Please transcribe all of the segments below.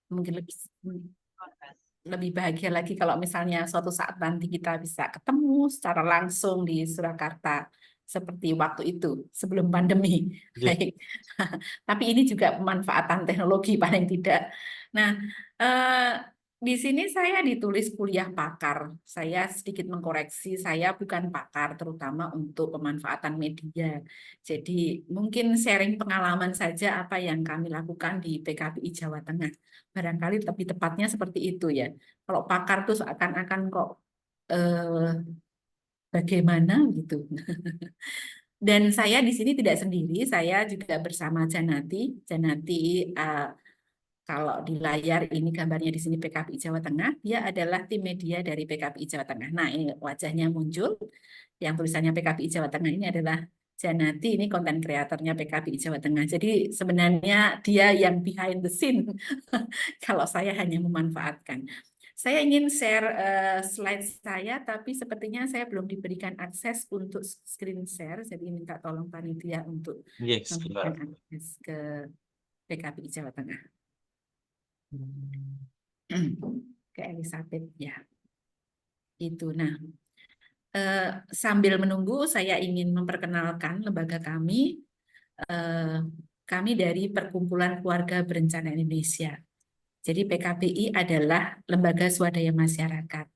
mungkin lebih bahagia lagi kalau misalnya suatu saat nanti kita bisa ketemu secara langsung di Surakarta seperti waktu itu sebelum pandemi. Ya. Baik. Tapi ini juga pemanfaatan teknologi paling tidak. Nah, eh, di sini saya ditulis kuliah pakar. Saya sedikit mengkoreksi, saya bukan pakar terutama untuk pemanfaatan media. Jadi mungkin sharing pengalaman saja apa yang kami lakukan di PKBI Jawa Tengah. Barangkali lebih tepatnya seperti itu ya. Kalau pakar tuh seakan-akan kok eh, bagaimana gitu. Dan saya di sini tidak sendiri, saya juga bersama Janati. Janati kalau di layar ini gambarnya di sini PKBI Jawa Tengah, dia adalah tim media dari PKBI Jawa Tengah. Nah, ini wajahnya muncul, yang tulisannya PKBI Jawa Tengah ini adalah Janati, ini konten kreatornya PKBI Jawa Tengah. Jadi sebenarnya dia yang behind the scene, kalau saya hanya memanfaatkan. Saya ingin share slide saya, tapi sepertinya saya belum diberikan akses untuk screen share, jadi minta tolong panitia untuk Yes, memberikan benar. akses ke PKBI Jawa Tengah. Ke Elizabeth ya, itu. Nah, sambil menunggu saya ingin memperkenalkan lembaga kami. Eh, Kami dari Perkumpulan Keluarga Berencana Indonesia. Jadi PKBI adalah lembaga swadaya masyarakat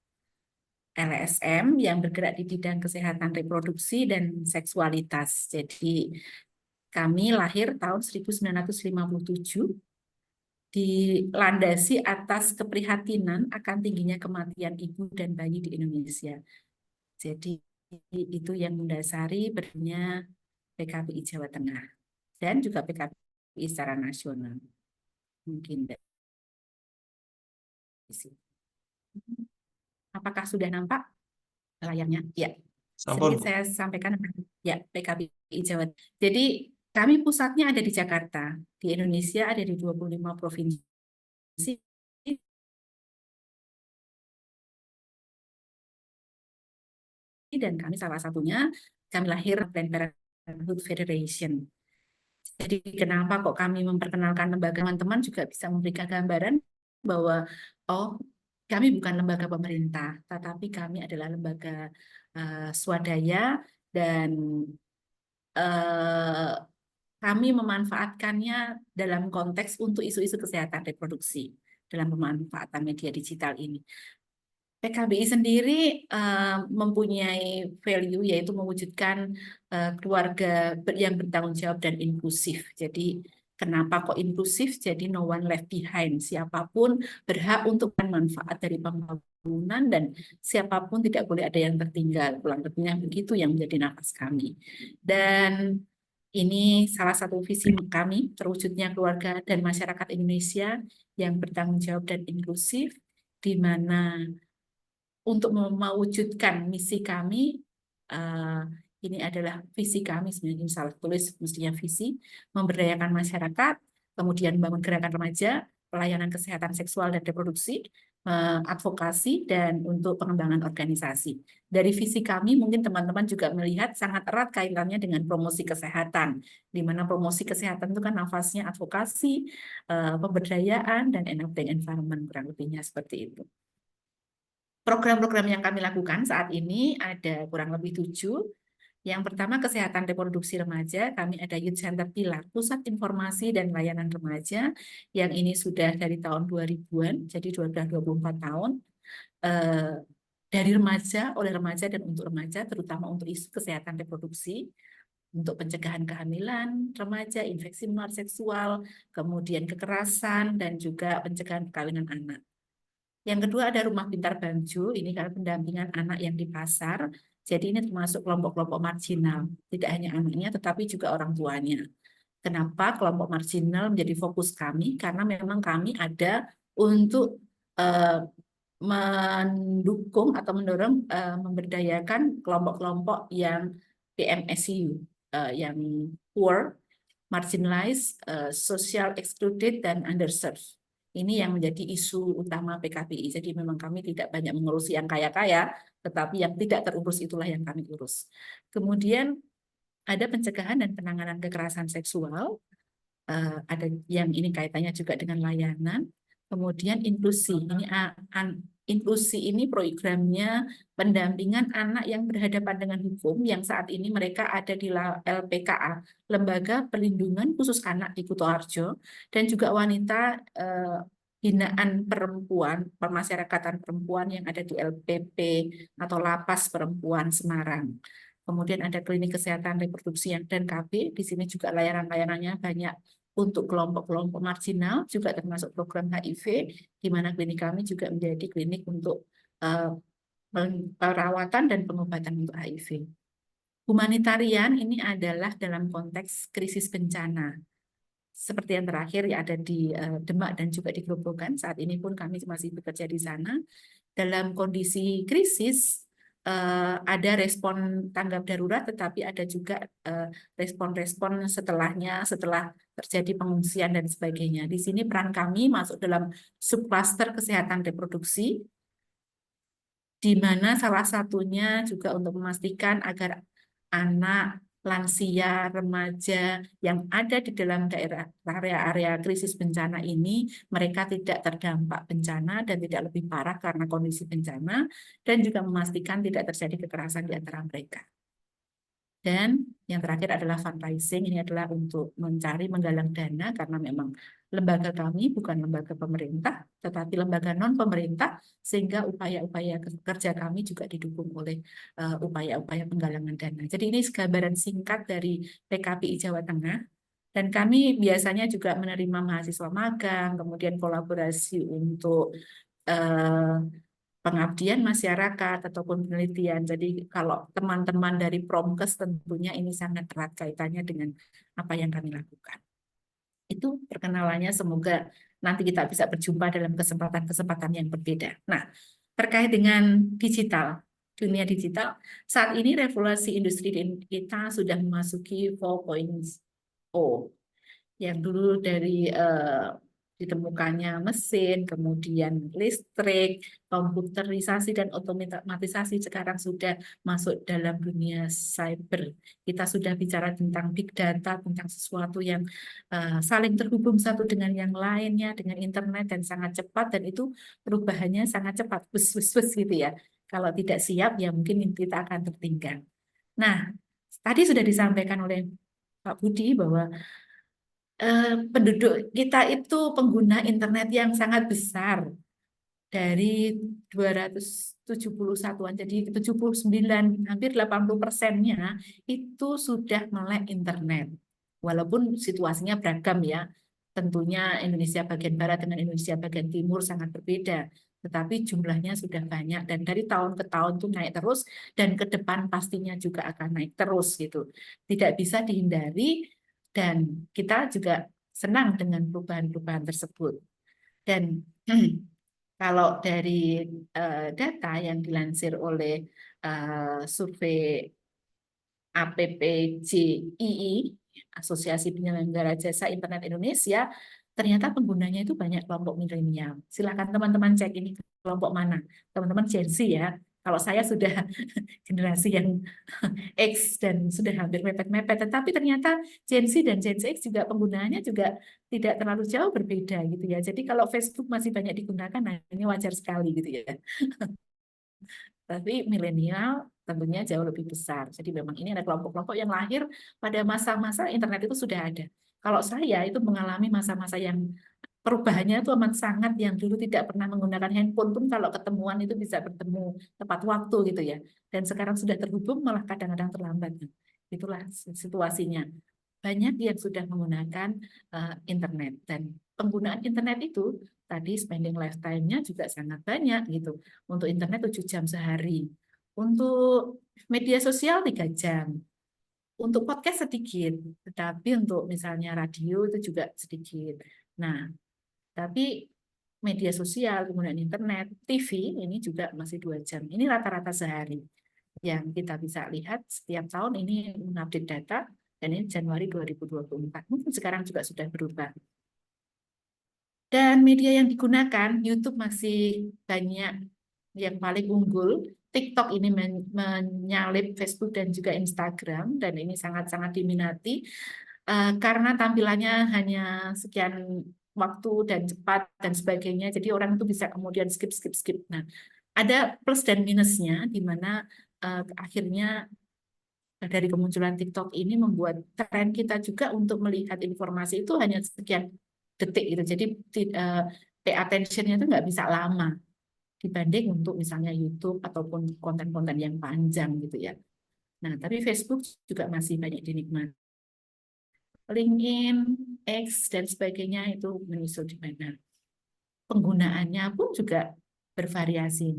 LSM yang bergerak di bidang kesehatan reproduksi dan seksualitas. Jadi kami lahir tahun 1957, dilandasi atas keprihatinan akan tingginya kematian ibu dan bayi di Indonesia. Jadi itu yang mendasari berdirinya PKBI Jawa Tengah dan juga PKBI secara nasional. Mungkin dari sini. Apakah sudah nampak layarnya? Ya. Sampun, Sedikit Bu. saya sampaikan ya PKBI Jawa. Jadi kami pusatnya ada di Jakarta. Di Indonesia ada di 25 provinsi dan kami salah satunya kami lahir Planned Parenthood Federation. Jadi kenapa kok kami memperkenalkan lembaga, teman-teman juga bisa memberikan gambaran bahwa oh kami bukan lembaga pemerintah, tetapi kami adalah lembaga swadaya dan eh, kami memanfaatkannya dalam konteks untuk isu-isu kesehatan reproduksi dalam pemanfaatan media digital ini. PKBI sendiri mempunyai value yaitu mewujudkan keluarga yang bertanggung jawab dan inklusif. Jadi kenapa kok inklusif? Jadi no one left behind. Siapapun berhak untuk manfaat dari pembangunan dan siapapun tidak boleh ada yang tertinggal. Kurang lebihnya begitu yang menjadi nafas kami. Dan ini salah satu visi kami, terwujudnya keluarga dan masyarakat Indonesia yang bertanggung jawab dan inklusif, di mana untuk mewujudkan misi kami, uh, ini adalah visi kami, sebenarnya salah tulis mestinya visi, memberdayakan masyarakat, kemudian membangun gerakan remaja, pelayanan kesehatan seksual dan reproduksi, advokasi, dan untuk pengembangan organisasi. Dari visi kami, mungkin teman-teman juga melihat sangat erat kaitannya dengan promosi kesehatan, di mana promosi kesehatan itu kan nafasnya advokasi, pemberdayaan, dan enabling environment, kurang lebihnya seperti itu. Program-program yang kami lakukan saat ini ada kurang lebih 7. Yang pertama, kesehatan reproduksi remaja. Kami ada Youth Center Pilar, Pusat Informasi dan Layanan Remaja, yang ini sudah dari tahun 2000-an, jadi sudah 24 tahun. Dari remaja, oleh remaja, dan untuk remaja, terutama untuk isu kesehatan reproduksi, untuk pencegahan kehamilan remaja, infeksi menular seksual, kemudian kekerasan, dan juga pencegahan perkawinan anak. Yang kedua ada Rumah Pintar Bangju, ini karena pendampingan anak yang di pasar. Jadi ini termasuk kelompok-kelompok marginal, tidak hanya anaknya tetapi juga orang tuanya. Kenapa kelompok marginal menjadi fokus kami? Karena memang kami ada untuk mendukung atau mendorong memberdayakan kelompok-kelompok yang PMSU, yang poor, marginalized, social excluded, dan underserved. Ini yang menjadi isu utama PKBI. Jadi memang kami tidak banyak mengurusi yang kaya-kaya, tetapi yang tidak terurus itulah yang kami urus. Kemudian ada pencegahan dan penanganan kekerasan seksual, ada yang ini kaitannya juga dengan layanan. Kemudian inklusi. Inklusi ini programnya pendampingan anak yang berhadapan dengan hukum yang saat ini mereka ada di LPKA, Lembaga Perlindungan Khusus Anak di Kutoarjo, dan juga wanita binaan perempuan, pemasyarakatan perempuan yang ada di LPP atau Lapas Perempuan Semarang. Kemudian ada klinik kesehatan reproduksi dan KB. Di sini juga layanan-layanannya banyak untuk kelompok-kelompok marginal, juga termasuk program HIV, di mana klinik kami juga menjadi klinik untuk perawatan dan pengobatan untuk HIV. Humanitarian ini adalah dalam konteks krisis bencana. Seperti yang terakhir ya ada di Demak dan juga di Grobogan. Saat ini pun kami masih bekerja di sana. Dalam kondisi krisis, ada respon tanggap darurat, tetapi ada juga respon-respon setelahnya, setelah terjadi pengungsian dan sebagainya. Di sini peran kami masuk dalam subkluster kesehatan reproduksi, di mana salah satunya juga untuk memastikan agar anak, lansia, remaja yang ada di dalam daerah area-area krisis bencana ini, mereka tidak terdampak bencana dan tidak lebih parah karena kondisi bencana, dan juga memastikan tidak terjadi kekerasan di antara mereka. Dan yang terakhir adalah fundraising, ini adalah untuk mencari menggalang dana karena memang lembaga kami bukan lembaga pemerintah, tetapi lembaga non-pemerintah, sehingga upaya-upaya kerja kami juga didukung oleh upaya-upaya penggalangan dana. Jadi ini gambaran singkat dari PKPI Jawa Tengah, dan kami biasanya juga menerima mahasiswa magang, kemudian kolaborasi untuk pengabdian masyarakat ataupun penelitian. Jadi kalau teman-teman dari Promkes tentunya ini sangat erat kaitannya dengan apa yang kami lakukan. Itu perkenalannya, semoga nanti kita bisa berjumpa dalam kesempatan-kesempatan yang berbeda. Nah, terkait dengan digital, dunia digital, saat ini revolusi industri kita sudah memasuki 4.0. Yang dulu dari ditemukannya mesin, kemudian listrik, komputerisasi dan otomatisasi, sekarang sudah masuk dalam dunia cyber. Kita sudah bicara tentang big data, tentang sesuatu yang saling terhubung satu dengan yang lainnya, dengan internet, dan sangat cepat, dan itu perubahannya sangat cepat, gitu ya. Kalau tidak siap, ya mungkin kita akan tertinggal. Nah, tadi sudah disampaikan oleh Pak Budi bahwa penduduk kita itu pengguna internet yang sangat besar, dari 271-an, jadi 79, hampir 80%-nya itu sudah melek internet. Walaupun situasinya beragam ya, tentunya Indonesia bagian barat dengan Indonesia bagian timur sangat berbeda, tetapi jumlahnya sudah banyak dan dari tahun ke tahun itu naik terus, dan ke depan pastinya juga akan naik terus gitu. Tidak bisa dihindari, dan kita juga senang dengan perubahan-perubahan tersebut. Dan kalau dari data yang dilansir oleh survei APPJII, Asosiasi Penyelenggara Jasa Internet Indonesia, ternyata penggunanya itu banyak kelompok milenial. Silakan teman-teman cek ini kelompok mana. Teman-teman Gen Z ya. Kalau saya sudah generasi yang X dan sudah hampir mepet-mepet, tetapi ternyata Gen Z dan Gen X juga penggunaannya juga tidak terlalu jauh berbeda gitu ya. Jadi kalau Facebook masih banyak digunakan, nah ini wajar sekali gitu ya. Tapi milenial tentunya jauh lebih besar. Jadi memang ini ada kelompok-kelompok yang lahir pada masa-masa internet itu sudah ada. Kalau saya itu mengalami masa-masa yang perubahannya itu amat sangat, yang dulu tidak pernah menggunakan handphone pun kalau ketemuan itu bisa bertemu tepat waktu gitu ya. Dan sekarang sudah terhubung malah kadang-kadang terlambat. Itulah situasinya. Banyak yang sudah menggunakan internet, dan penggunaan internet itu tadi spending lifetime-nya juga sangat banyak gitu. Untuk internet 7 jam sehari. Untuk media sosial 3 jam. Untuk podcast sedikit, tetapi untuk misalnya radio itu juga sedikit. Nah, tapi media sosial, kemudian internet, TV ini juga masih 2 jam. Ini rata-rata sehari. Yang kita bisa lihat setiap tahun ini mengupdate data, dan ini Januari 2024. Mungkin sekarang juga sudah berubah. Dan media yang digunakan, YouTube masih banyak yang paling unggul. TikTok ini menyalip Facebook dan juga Instagram, dan ini sangat-sangat diminati karena tampilannya hanya sekian waktu dan cepat dan sebagainya. Jadi orang itu bisa kemudian skip. Nah, ada plus dan minusnya di mana akhirnya dari kemunculan TikTok ini membuat tren kita juga untuk melihat informasi itu hanya sekian detik gitu. Jadi pay attention-nya itu nggak bisa lama dibanding untuk misalnya YouTube ataupun konten-konten yang panjang gitu ya. Nah, tapi Facebook juga masih banyak dinikmati. LinkedIn, X, dan sebagainya itu menyusul di mana. Penggunaannya pun juga bervariasi.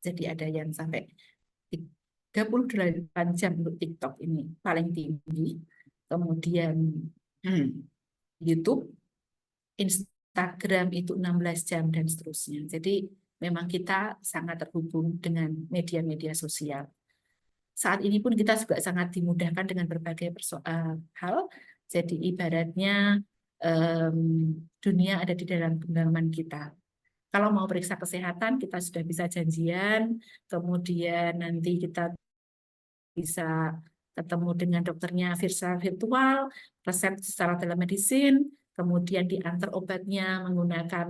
Jadi ada yang sampai 38 jam untuk TikTok ini paling tinggi. Kemudian YouTube, Instagram itu 16 jam dan seterusnya. Jadi memang kita sangat terhubung dengan media-media sosial. Saat ini pun kita juga sangat dimudahkan dengan berbagai hal. Jadi ibaratnya dunia ada di dalam genggaman kita. Kalau mau periksa kesehatan, kita sudah bisa janjian, kemudian nanti kita bisa ketemu dengan dokternya virtual, resep secara telemedicine, kemudian diantar obatnya menggunakan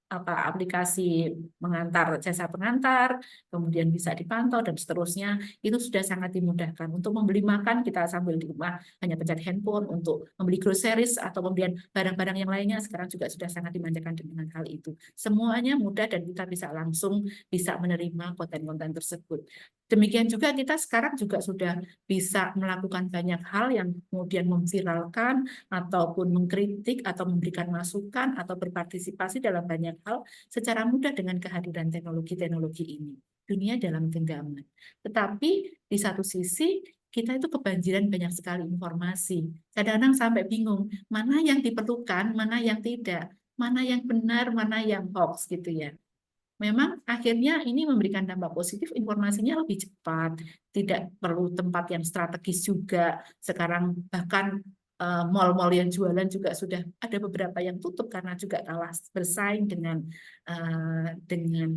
aplikasi mengantar jasa pengantar, kemudian bisa dipantau dan seterusnya. Itu sudah sangat dimudahkan. Untuk membeli makan kita sambil di rumah hanya pencet handphone, untuk membeli groceries atau pembelian barang-barang yang lainnya sekarang juga sudah sangat dimanjakan dengan hal itu. Semuanya mudah dan kita bisa langsung bisa menerima konten-konten tersebut. Demikian juga kita sekarang juga sudah bisa melakukan banyak hal yang kemudian memviralkan ataupun mengkritik atau memberikan masukan atau berpartisipasi dalam banyak hal secara mudah dengan kehadiran teknologi-teknologi ini. Dunia dalam genggaman. Tetapi di satu sisi kita itu kebanjiran banyak sekali informasi. Kadang-kadang sampai bingung mana yang diperlukan, mana yang tidak, mana yang benar, mana yang hoax gitu ya. Memang akhirnya ini memberikan dampak positif, informasinya lebih cepat, tidak perlu tempat yang strategis juga. Sekarang bahkan mal-mal yang jualan juga sudah ada beberapa yang tutup karena juga kalah bersaing dengan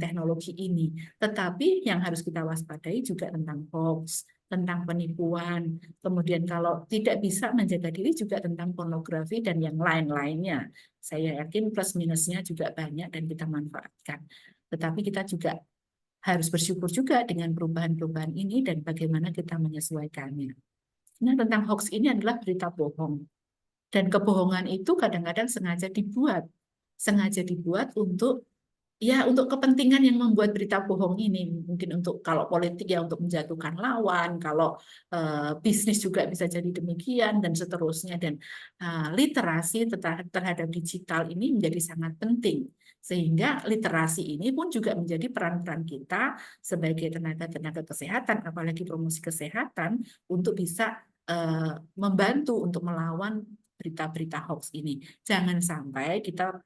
teknologi ini. Tetapi yang harus kita waspadai juga tentang hoax, tentang penipuan, kemudian kalau tidak bisa menjaga diri juga tentang pornografi dan yang lain-lainnya. Saya yakin plus minusnya juga banyak dan kita manfaatkan. Tetapi kita juga harus bersyukur juga dengan perubahan-perubahan ini dan bagaimana kita menyesuaikannya. Nah, tentang hoax ini adalah berita bohong. Dan kebohongan itu kadang-kadang sengaja dibuat untuk untuk kepentingan yang membuat berita bohong ini. Mungkin untuk kalau politik ya untuk menjatuhkan lawan, kalau bisnis juga bisa jadi demikian dan seterusnya. Dan literasi terhadap digital ini menjadi sangat penting. Sehingga literasi ini pun juga menjadi peran-peran kita sebagai tenaga-tenaga kesehatan, apalagi promosi kesehatan, untuk bisa membantu untuk melawan berita-berita hoax ini. Jangan sampai kita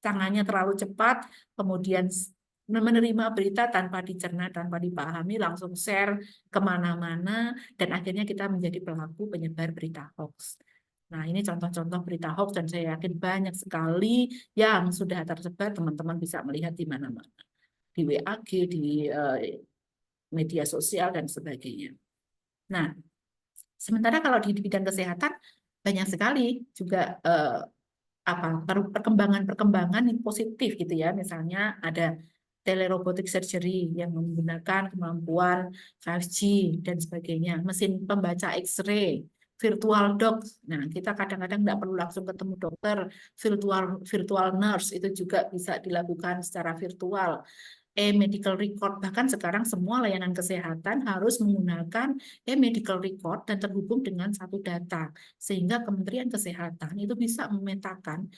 tangannya terlalu cepat, kemudian menerima berita tanpa dicerna, tanpa dipahami, langsung share kemana-mana, dan akhirnya kita menjadi pelaku penyebar berita hoax. Nah, ini contoh-contoh berita hoax, dan saya yakin banyak sekali yang sudah tersebar, teman-teman bisa melihat di mana-mana. Di WAG, di media sosial, dan sebagainya. Nah, sementara kalau di bidang kesehatan, banyak sekali juga perkembangan yang positif gitu ya. Misalnya ada telerobotic surgery yang menggunakan kemampuan 5G dan sebagainya, mesin pembaca X-ray, virtual doc. Nah, kita kadang-kadang tidak perlu langsung ketemu dokter, virtual nurse itu juga bisa dilakukan secara virtual. E-medical record, bahkan sekarang semua layanan kesehatan harus menggunakan e-medical record dan terhubung dengan satu data, sehingga Kementerian Kesehatan itu bisa memetakan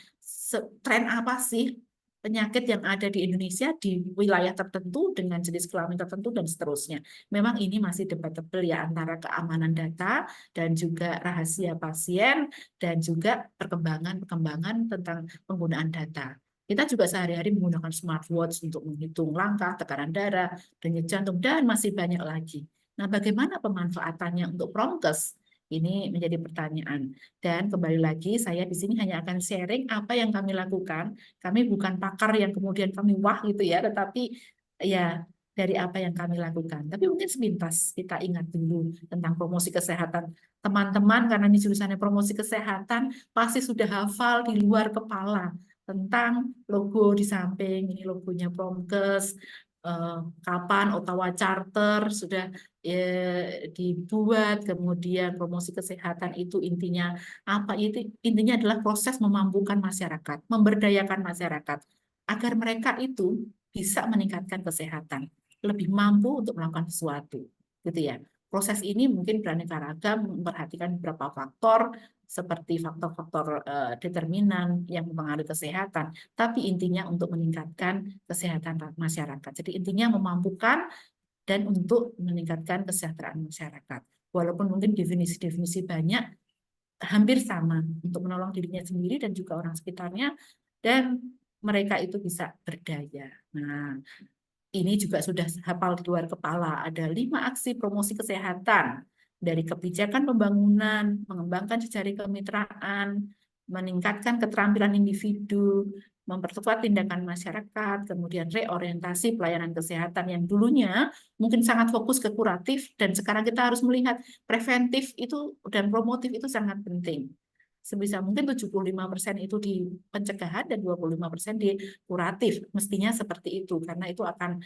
tren apa sih penyakit yang ada di Indonesia di wilayah tertentu dengan jenis kelamin tertentu dan seterusnya. Memang ini masih debatable ya antara keamanan data dan juga rahasia pasien dan juga perkembangan tentang penggunaan data. Kita juga sehari-hari menggunakan smartwatch untuk menghitung langkah, tekanan darah, denyut jantung, dan masih banyak lagi. Nah, bagaimana pemanfaatannya untuk promkes? Ini menjadi pertanyaan. Dan kembali lagi, saya di sini hanya akan sharing apa yang kami lakukan. Kami bukan pakar yang kemudian kami wah gitu ya, tetapi ya dari apa yang kami lakukan. Tapi mungkin sepintas kita ingat dulu tentang promosi kesehatan. Teman-teman, karena ini jurusannya promosi kesehatan, pasti sudah hafal di luar kepala tentang logo di samping, ini logonya Promkes, kapan Ottawa Charter sudah dibuat, kemudian promosi kesehatan itu intinya apa? Itu intinya adalah proses memampukan masyarakat, memberdayakan masyarakat, agar mereka itu bisa meningkatkan kesehatan, lebih mampu untuk melakukan sesuatu, gitu ya. Proses ini mungkin beraneka ragam, memperhatikan beberapa faktor seperti faktor-faktor determinan yang mempengaruhi kesehatan, tapi intinya untuk meningkatkan kesehatan masyarakat. Jadi intinya memampukan dan untuk meningkatkan kesejahteraan masyarakat. Walaupun mungkin definisi-definisi banyak, hampir sama untuk menolong dirinya sendiri dan juga orang sekitarnya, dan mereka itu bisa berdaya. Nah, ini juga sudah hafal di luar kepala. Ada 5 aksi promosi kesehatan, dari kebijakan pembangunan, mengembangkan jejaring kemitraan, meningkatkan keterampilan individu, memperkuat tindakan masyarakat, kemudian reorientasi pelayanan kesehatan yang dulunya mungkin sangat fokus ke kuratif, dan sekarang kita harus melihat preventif itu dan promotif itu sangat penting. Sebisa mungkin 75% itu di pencegahan dan 25% di kuratif. Mestinya seperti itu, karena itu akan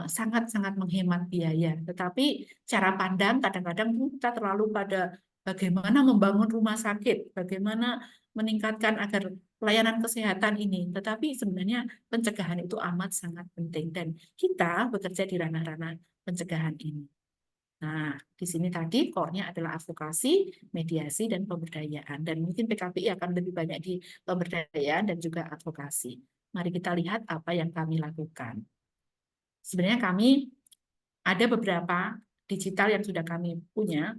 sangat-sangat menghemat biaya. Tetapi cara pandang kadang-kadang kita terlalu pada bagaimana membangun rumah sakit, bagaimana meningkatkan agar pelayanan kesehatan ini. Tetapi sebenarnya pencegahan itu amat sangat penting, dan kita bekerja di ranah-ranah pencegahan ini. Nah, di sini tadi core-nya adalah advokasi, mediasi, dan pemberdayaan. Dan mungkin PKPI akan lebih banyak di pemberdayaan dan juga advokasi. Mari kita lihat apa yang kami lakukan. Sebenarnya kami ada beberapa digital yang sudah kami punya,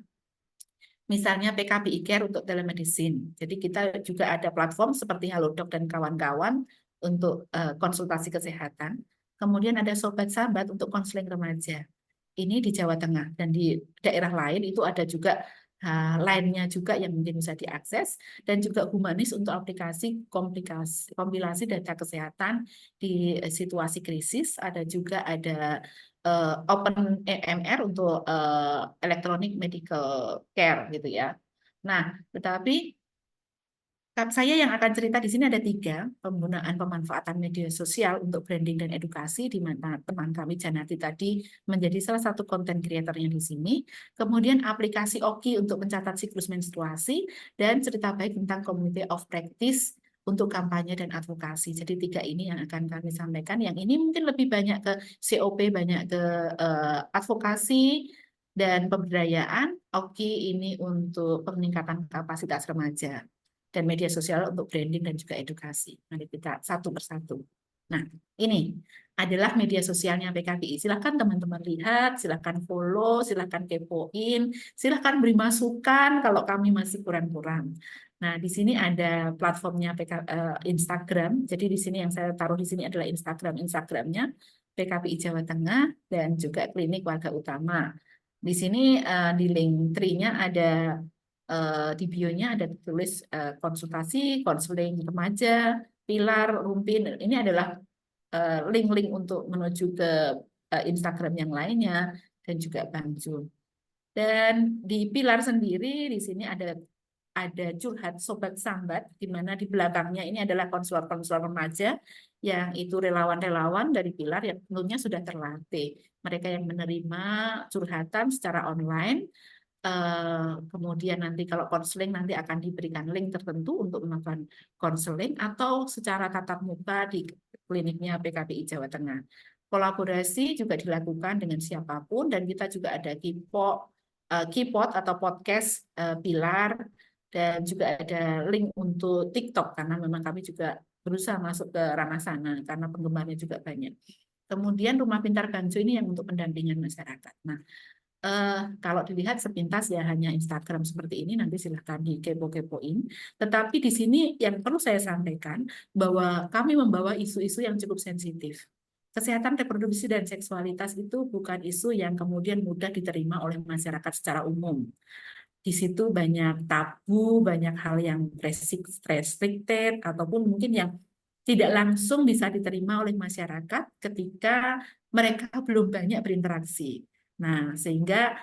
misalnya PKPI Care untuk telemedicine. Jadi kita juga ada platform seperti Halodoc dan kawan-kawan untuk konsultasi kesehatan. Kemudian ada Sobat Sambat untuk konseling remaja. Ini di Jawa Tengah, dan di daerah lain itu ada juga lainnya juga yang mungkin bisa diakses, dan juga Humanis untuk aplikasi kompilasi data kesehatan di situasi krisis. Ada juga ada Open EMR untuk Electronic Medical Care gitu ya. Nah, tetapi saya yang akan cerita di sini ada 3 penggunaan pemanfaatan media sosial untuk branding dan edukasi, di mana teman kami Janati tadi menjadi salah satu konten kreatornya di sini. Kemudian aplikasi Oki untuk mencatat siklus menstruasi, dan cerita baik tentang community of practice untuk kampanye dan advokasi. Jadi 3 ini yang akan kami sampaikan. Yang ini mungkin lebih banyak ke COP, banyak ke advokasi dan pemberdayaan. Oki ini untuk peningkatan kapasitas remaja, dan media sosial untuk branding dan juga edukasi. Mari kita satu persatu. Nah, ini adalah media sosialnya PKPI. Silahkan teman-teman lihat, silahkan follow, silahkan kepoin, silahkan beri masukan kalau kami masih kurang-kurang. Nah, di sini ada platformnya Instagram. Jadi di sini yang saya taruh di sini adalah Instagramnya PKPI Jawa Tengah dan juga Klinik Warga Utama. Di sini di link tree-nya ada di bio-nya ada tulis konsultasi, konseling remaja, pilar, rumpin. Ini adalah link-link untuk menuju ke Instagram yang lainnya dan juga Bang Jul. Dan di pilar sendiri di sini ada curhat Sobat Sambat, di mana di belakangnya ini adalah konselor-konselor remaja yang itu relawan-relawan dari pilar yang tentunya sudah terlatih. Mereka yang menerima curhatan secara online. Kemudian nanti kalau konseling nanti akan diberikan link tertentu untuk melakukan konseling, atau secara tatap muka di kliniknya PKPI Jawa Tengah. Kolaborasi juga dilakukan dengan siapapun, dan kita juga ada Keypod atau podcast pilar, dan juga ada link untuk TikTok karena memang kami juga berusaha masuk ke ranah sana karena penggemarnya juga banyak. Kemudian Rumah Pintar Banjo ini yang untuk pendampingan masyarakat. Nah, kalau dilihat sepintas ya hanya Instagram seperti ini, nanti silahkan dikepo-kepoin. Tetapi di sini yang perlu saya sampaikan bahwa kami membawa isu-isu yang cukup sensitif. Kesehatan reproduksi dan seksualitas itu bukan isu yang kemudian mudah diterima oleh masyarakat secara umum. Di situ banyak tabu, banyak hal yang restricted, ataupun mungkin yang tidak langsung bisa diterima oleh masyarakat ketika mereka belum banyak berinteraksi. Nah, sehingga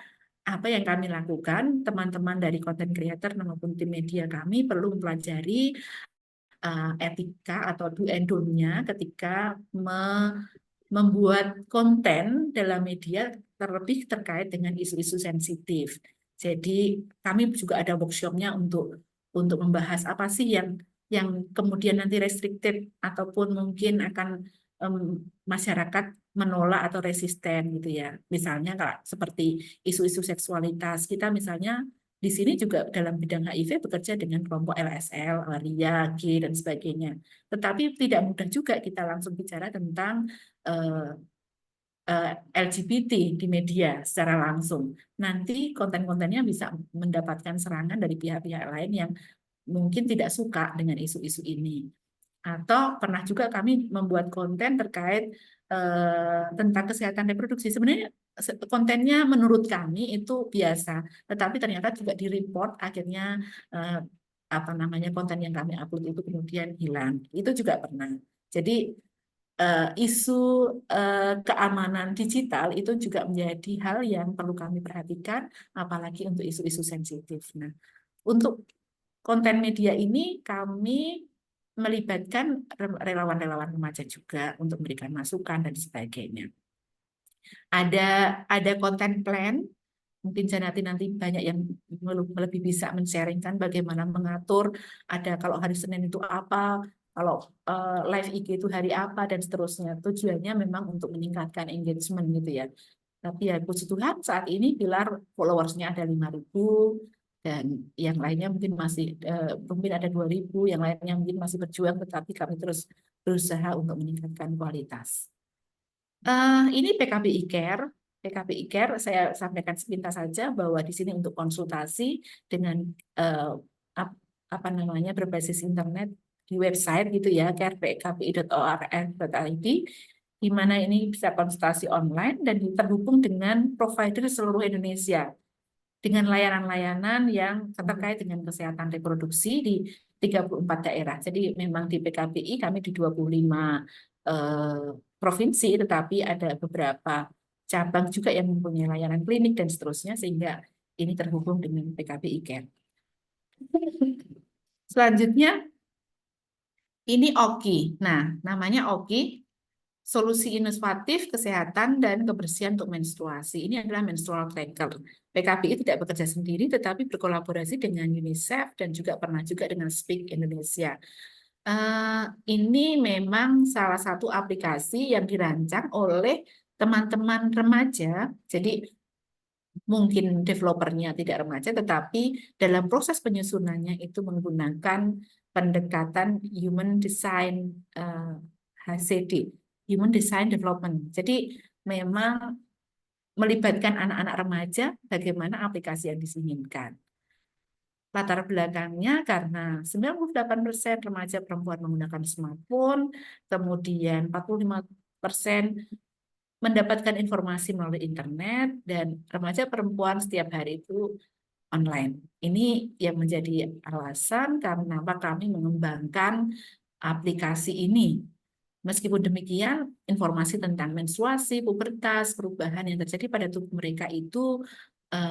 apa yang kami lakukan, teman-teman dari content creator maupun tim media kami perlu mempelajari etika atau do and don't-nya ketika membuat konten dalam media, terlebih terkait dengan isu-isu sensitif. Jadi kami juga ada workshopnya untuk membahas apa sih yang kemudian nanti restriktif ataupun mungkin akan masyarakat menolak atau resisten gitu ya. Misalnya kalau seperti isu-isu seksualitas, kita misalnya di sini juga dalam bidang HIV bekerja dengan kelompok LSL, RIA, G, dan sebagainya. Tetapi tidak mudah juga kita langsung bicara tentang eh, LGBT di media secara langsung. Nanti konten-kontennya bisa mendapatkan serangan dari pihak-pihak lain yang mungkin tidak suka dengan isu-isu ini. Atau pernah juga kami membuat konten terkait tentang kesehatan reproduksi. Sebenarnya kontennya menurut kami itu biasa, tetapi ternyata juga di-report akhirnya eh, apa namanya konten yang kami upload itu kemudian hilang. Itu juga pernah. Jadi isu keamanan digital itu juga menjadi hal yang perlu kami perhatikan, apalagi untuk isu-isu sensitif. Nah, untuk konten media ini kami melibatkan relawan-relawan remaja juga untuk memberikan masukan dan sebagainya. Ada ada konten plan, mungkin Janati nanti banyak yang lebih bisa men-sharingkan bagaimana mengatur, ada kalau hari Senin itu apa, kalau live IG itu hari apa, dan seterusnya. Tujuannya memang untuk meningkatkan engagement gitu ya. Tapi ya puji Tuhan saat ini Pilar followersnya ada 5.000 dan yang lainnya mungkin masih mungkin ada 2.000, yang lainnya mungkin masih berjuang, tetapi kami terus berusaha untuk meningkatkan kualitas. Ini PKBI Care. PKBI Care saya sampaikan sepintas saja bahwa di sini untuk konsultasi dengan apa namanya berbasis internet di website gitu ya, carepkbi.org.id, di mana ini bisa konsultasi online dan terhubung dengan provider seluruh Indonesia dengan layanan-layanan yang terkait dengan kesehatan reproduksi di 34 daerah. Jadi memang di PKBI kami di 25 provinsi, tetapi ada beberapa cabang juga yang mempunyai layanan klinik dan seterusnya, sehingga ini terhubung dengan PKBI Care. Selanjutnya, ini OKI. Nah, namanya OKI, Solusi Inovatif Kesehatan dan Kebersihan untuk Menstruasi. Ini adalah menstrual tracker. PKBI tidak bekerja sendiri, tetapi berkolaborasi dengan UNICEF dan juga pernah juga dengan Speak Indonesia. Ini memang salah satu aplikasi yang dirancang oleh teman-teman remaja. Jadi mungkin developernya tidak remaja, tetapi dalam proses penyusunannya itu menggunakan pendekatan Human Design HCD, Human Design Development. Jadi memang melibatkan anak-anak remaja bagaimana aplikasi yang diinginkan. Latar belakangnya karena 98% remaja perempuan menggunakan smartphone, kemudian 45% mendapatkan informasi melalui internet, dan remaja perempuan setiap hari itu online. Ini yang menjadi alasan kenapa kami mengembangkan aplikasi ini. Meskipun demikian, informasi tentang menstruasi, pubertas, perubahan yang terjadi pada tubuh mereka itu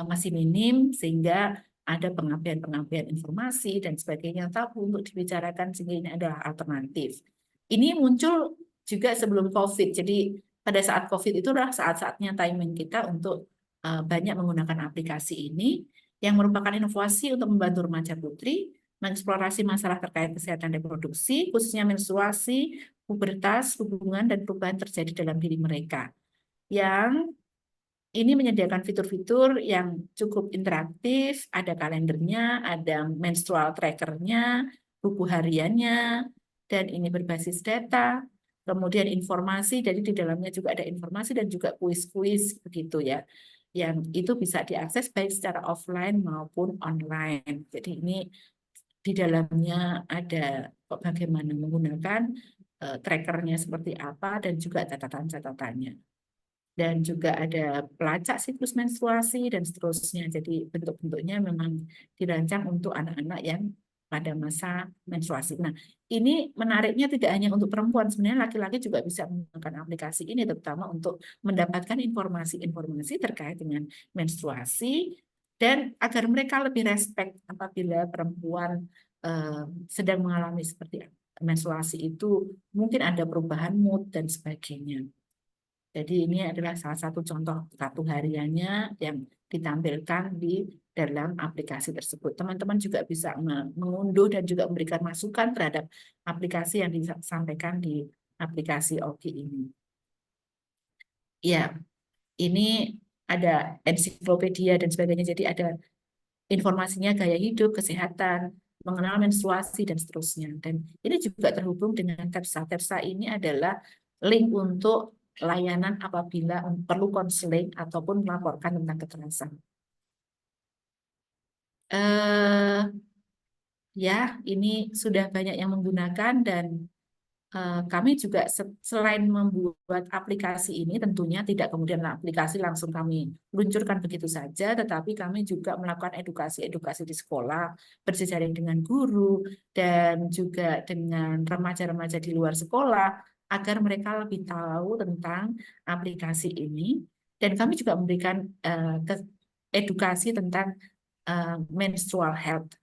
masih minim, sehingga ada pengambilan informasi dan sebagainya tabu untuk dibicarakan, sehingga ini adalah alternatif. Ini muncul juga sebelum COVID, jadi pada saat COVID itulah saat-saatnya timing kita untuk banyak menggunakan aplikasi ini yang merupakan inovasi untuk membantu remaja putri mengeksplorasi masalah terkait kesehatan reproduksi, khususnya menstruasi, pubertas, hubungan, dan perubahan terjadi dalam diri mereka. Yang ini menyediakan fitur-fitur yang cukup interaktif, ada kalendernya, ada menstrual trackernya, buku hariannya, dan ini berbasis data, kemudian informasi, jadi di dalamnya juga ada informasi dan juga kuis-kuis begitu ya, yang itu bisa diakses baik secara offline maupun online. Jadi ini di dalamnya ada bagaimana menggunakan trackernya seperti apa dan juga catatan-catatannya. Dan juga ada pelacak siklus menstruasi dan seterusnya. Jadi bentuk-bentuknya memang dirancang untuk anak-anak yang pada masa menstruasi. Nah, ini menariknya tidak hanya untuk perempuan, sebenarnya laki-laki juga bisa menggunakan aplikasi ini, terutama untuk mendapatkan informasi-informasi terkait dengan menstruasi, dan agar mereka lebih respect apabila perempuan sedang mengalami seperti menstruasi itu, mungkin ada perubahan mood dan sebagainya. Jadi ini adalah salah satu contoh kartu hariannya yang ditampilkan di dalam aplikasi tersebut. Teman-teman juga bisa mengunduh dan juga memberikan masukan terhadap aplikasi yang disampaikan di aplikasi Oki ini. Ya, ini ada ensiklopedia dan sebagainya. Jadi ada informasinya gaya hidup, kesehatan, mengenal menstruasi, dan seterusnya. Dan ini juga terhubung dengan TEPSA. TEPSA ini adalah link untuk layanan apabila perlu konseling ataupun melaporkan tentang kekerasan. Ya, ini sudah banyak yang menggunakan, dan kami juga selain membuat aplikasi ini, tentunya tidak kemudian aplikasi langsung kami luncurkan begitu saja, tetapi kami juga melakukan edukasi-edukasi di sekolah, berjejaring dengan guru, dan juga dengan remaja-remaja di luar sekolah, agar mereka lebih tahu tentang aplikasi ini. Dan kami juga memberikan edukasi tentang menstrual health.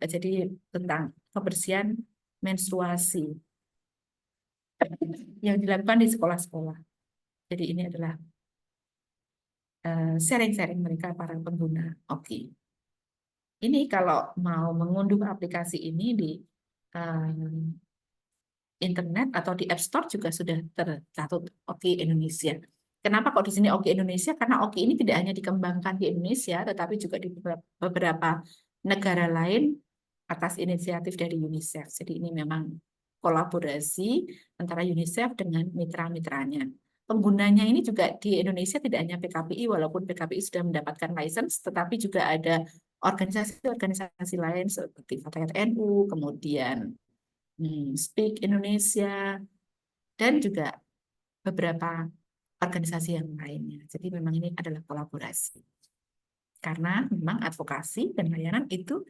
Jadi tentang kebersihan menstruasi yang dilakukan di sekolah-sekolah. Jadi ini adalah sharing-sharing mereka para pengguna Oki. Ini kalau mau mengunduh aplikasi ini di internet atau di App Store juga sudah tercatut Oki Indonesia. Kenapa kok di sini Oki Indonesia? Karena Oki ini tidak hanya dikembangkan di Indonesia, tetapi juga di beberapa negara lain atas inisiatif dari UNICEF. Jadi ini memang kolaborasi antara UNICEF dengan mitra-mitranya. Penggunanya ini juga di Indonesia tidak hanya PKPI, walaupun PKPI sudah mendapatkan license, tetapi juga ada organisasi-organisasi lain seperti Fatayat NU, kemudian Speak Indonesia, dan juga beberapa organisasi yang lainnya. Jadi memang ini adalah kolaborasi. Karena memang advokasi dan layanan itu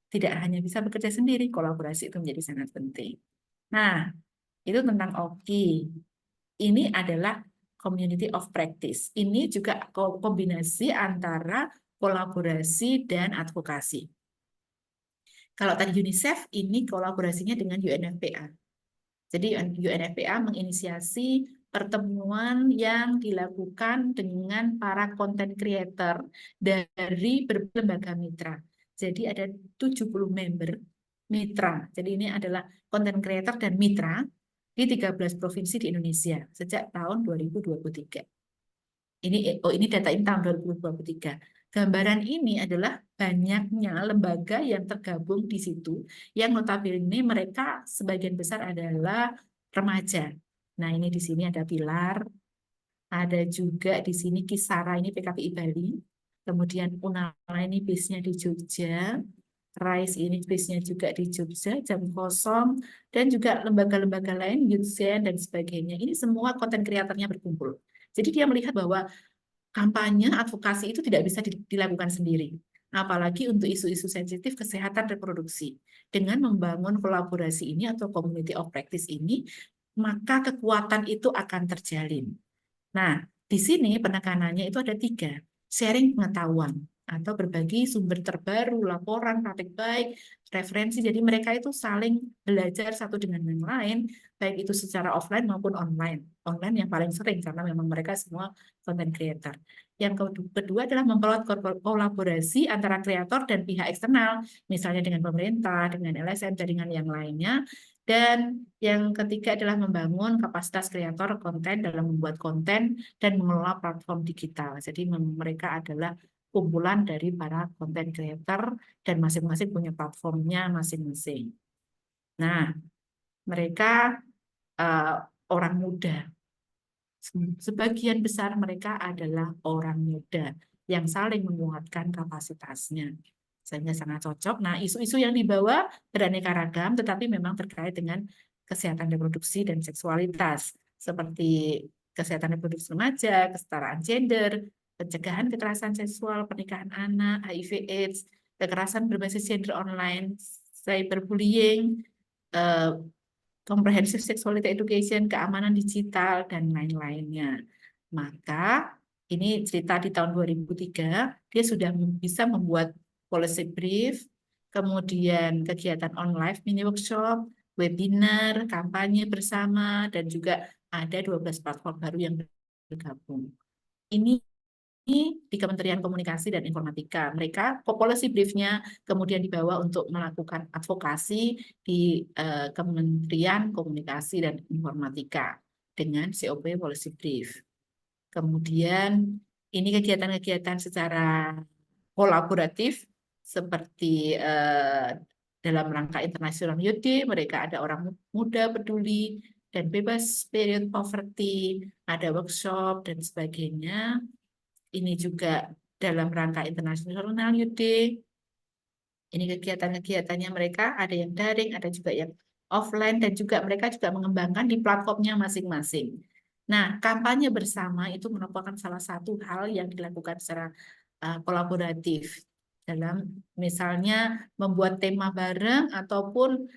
tidak hanya bisa bekerja sendiri, kolaborasi itu menjadi sangat penting. Nah, itu tentang Oki. Ini adalah community of practice. Ini juga kombinasi antara kolaborasi dan advokasi. Kalau tadi UNICEF, ini kolaborasinya dengan UNFPA. Jadi UNFPA menginisiasi pertemuan yang dilakukan dengan para content creator dari berbagai lembaga mitra. Jadi ada 70 member mitra. Jadi ini adalah content creator dan mitra di 13 provinsi di Indonesia sejak tahun 2023. Ini data ini tahun 2023. Gambaran ini adalah banyaknya lembaga yang tergabung di situ, yang notabene mereka sebagian besar adalah remaja. Nah, ini di sini ada Pilar, ada juga di sini Kisara, ini PKPI Bali, kemudian Unala ini base-nya di Jogja, RISE ini base-nya juga di Jogja, Jam Kosong, dan juga lembaga-lembaga lain, Yudsen, dan sebagainya. Ini semua konten kreatornya berkumpul. Jadi dia melihat bahwa kampanye advokasi itu tidak bisa dilakukan sendiri, apalagi untuk isu-isu sensitif kesehatan reproduksi. Dengan membangun kolaborasi ini atau community of practice ini, maka kekuatan itu akan terjalin. Nah, di sini penekanannya itu ada 3, sharing pengetahuan atau berbagi sumber terbaru, laporan, praktik baik, referensi. Jadi mereka itu saling belajar satu dengan yang lain, baik itu secara offline maupun online. Online yang paling sering karena memang mereka semua content creator. Yang kedua adalah memperkuat kolaborasi antara kreator dan pihak eksternal, misalnya dengan pemerintah, dengan LSM, jaringan yang lainnya. Dan yang ketiga adalah membangun kapasitas kreator konten dalam membuat konten dan mengelola platform digital. Jadi mereka adalah kumpulan dari para konten creator dan masing-masing punya platformnya masing-masing. Nah, mereka orang muda. Sebagian besar mereka adalah orang muda yang saling menguatkan kapasitasnya. Sehingga sangat cocok. Nah, isu-isu yang dibawa beraneka ragam, tetapi memang terkait dengan kesehatan reproduksi dan seksualitas, seperti kesehatan reproduksi remaja, kesetaraan gender, pencegahan kekerasan seksual, pernikahan anak, HIV/AIDS, kekerasan berbasis gender online, cyberbullying, comprehensive sexuality education, keamanan digital, dan lain-lainnya. Maka ini cerita di tahun 2003, dia sudah bisa membuat policy brief, kemudian kegiatan online, mini workshop, webinar, kampanye bersama, dan juga ada 12 platform baru yang bergabung. Ini di Kementerian Komunikasi dan Informatika. Mereka policy briefnya kemudian dibawa untuk melakukan advokasi di Kementerian Komunikasi dan Informatika dengan COP policy brief. Kemudian ini kegiatan-kegiatan secara kolaboratif seperti dalam rangka International Youth Day, mereka ada orang muda peduli dan bebas period poverty, ada workshop dan sebagainya. Ini juga dalam rangka International Youth Day. Ini kegiatan-kegiatannya mereka ada yang daring, ada juga yang offline, dan juga mereka juga mengembangkan di platformnya masing-masing. Nah, kampanye bersama itu merupakan salah satu hal yang dilakukan secara kolaboratif dalam misalnya membuat tema bareng ataupun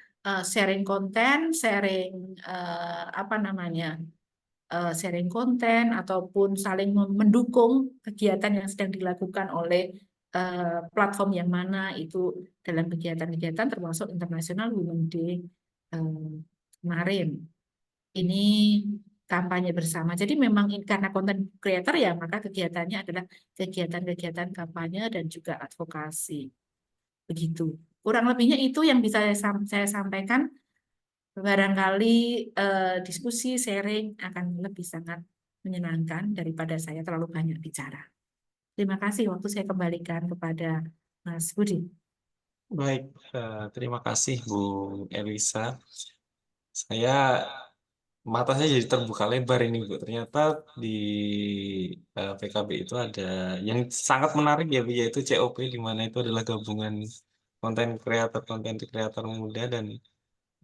sharing konten, sharing sharing konten ataupun saling mendukung kegiatan yang sedang dilakukan oleh platform yang mana itu dalam kegiatan-kegiatan termasuk International Women Day kemarin. Ini kampanye bersama. Jadi memang karena konten creator ya, maka kegiatannya adalah kegiatan-kegiatan kampanye dan juga advokasi. Begitu. Kurang lebihnya itu yang bisa saya sampaikan. Barangkali diskusi, sharing akan lebih sangat menyenangkan daripada saya terlalu banyak bicara. Terima kasih, waktu saya kembalikan kepada Mas Budi. Baik, terima kasih Bu Elisa. Saya mata saya jadi terbuka lebar ini Bu. Ternyata di PKB itu ada yang sangat menarik ya Bu, yaitu COP, di mana itu adalah gabungan konten kreator muda, dan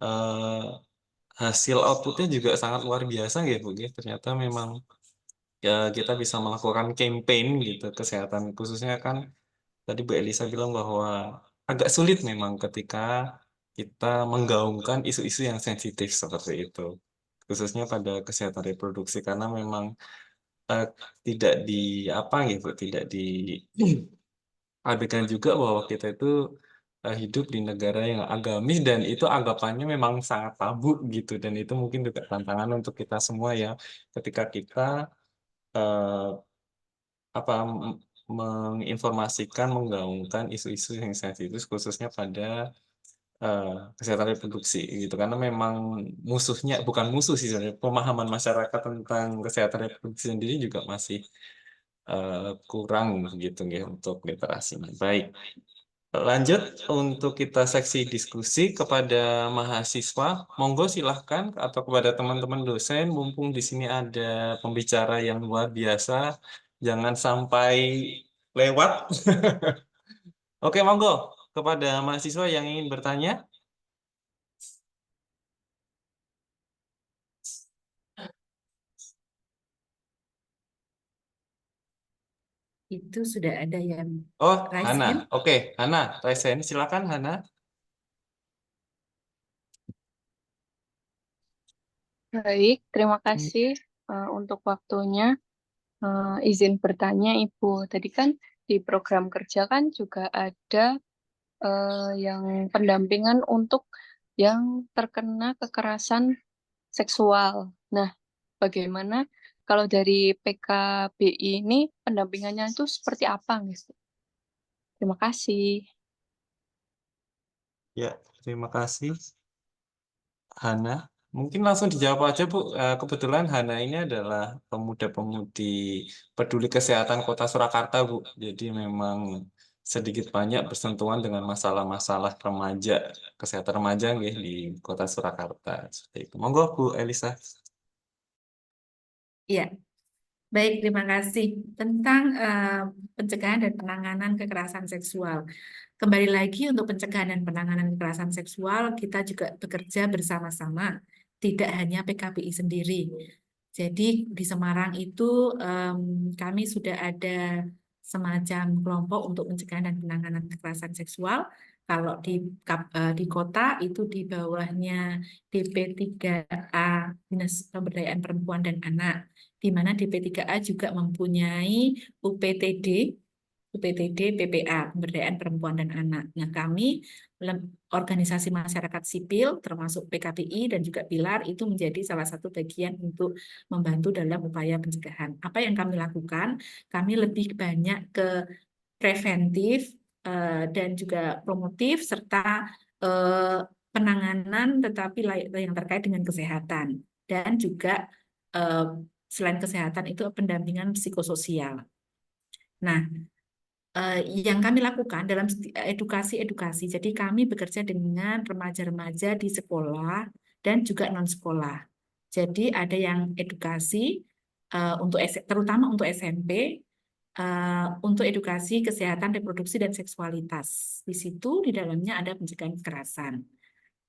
eh, hasil outputnya juga sangat luar biasa ya Bu. Ya. Ternyata memang ya, kita bisa melakukan campaign gitu kesehatan, khususnya kan tadi Bu Elisa bilang bahwa agak sulit memang ketika kita menggaungkan isu-isu yang sensitif seperti itu, khususnya pada kesehatan reproduksi, karena memang eh, tidak di apa gitu, tidak diabaikan juga bahwa kita itu hidup di negara yang agamis, dan itu anggapannya memang sangat tabu gitu, dan itu mungkin juga tantangan untuk kita semua ya, ketika kita eh, menginformasikan, menggaungkan isu-isu yang sensitif khususnya pada kesehatan reproduksi gitu, karena memang musuhnya bukan musuh sih sebenarnya, pemahaman masyarakat tentang kesehatan reproduksi sendiri juga masih kurang gitu ya untuk literasinya. Baik, lanjut untuk kita seksi diskusi kepada mahasiswa. Monggo silahkan, atau kepada teman-teman dosen, mumpung di sini ada pembicara yang luar biasa, jangan sampai lewat. Oke, monggo kepada mahasiswa yang ingin bertanya. Itu sudah ada yang Oh, raise Hana. hand. Oke, Hana, Resen, silakan Hana. Baik, terima kasih untuk waktunya. Izin bertanya, Ibu. Tadi kan di program kerja kan juga ada yang pendampingan untuk yang terkena kekerasan seksual. Nah, bagaimana kalau dari PKBI ini pendampingannya itu seperti apa, gitu? Terima kasih. Ya, terima kasih Hana. Mungkin langsung dijawab aja Bu. Kebetulan Hana ini adalah pemuda-pemudi peduli kesehatan Kota Surakarta Bu. Jadi memang sedikit banyak bersentuhan dengan masalah-masalah remaja, kesehatan remaja nggih, di Kota Surakarta. Seperti itu. Monggo Bu Elisa. Ya, baik, terima kasih. Tentang pencegahan dan penanganan kekerasan seksual. Kembali lagi untuk pencegahan dan penanganan kekerasan seksual, kita juga bekerja bersama-sama, tidak hanya PKBI sendiri. Jadi di Semarang itu kami sudah ada semacam kelompok untuk pencegahan dan penanganan kekerasan seksual. Kalau di kota itu di bawahnya DP3A, Dinas Pemberdayaan Perempuan dan Anak, di mana DP3A juga mempunyai UPTD, PPA, Pemberdayaan Perempuan dan Anak. Nah, kami organisasi masyarakat sipil, termasuk PKBI dan juga Pilar, itu menjadi salah satu bagian untuk membantu dalam upaya pencegahan. Apa yang kami lakukan? Kami lebih banyak ke preventif dan juga promotif, serta penanganan, tetapi yang terkait dengan kesehatan. Dan juga selain kesehatan itu pendampingan psikososial. Nah, yang kami lakukan dalam edukasi-edukasi, jadi kami bekerja dengan remaja-remaja di sekolah dan juga non-sekolah. Jadi ada yang edukasi terutama untuk SMP, untuk edukasi kesehatan reproduksi dan seksualitas. Di situ di dalamnya ada pencegahan kekerasan.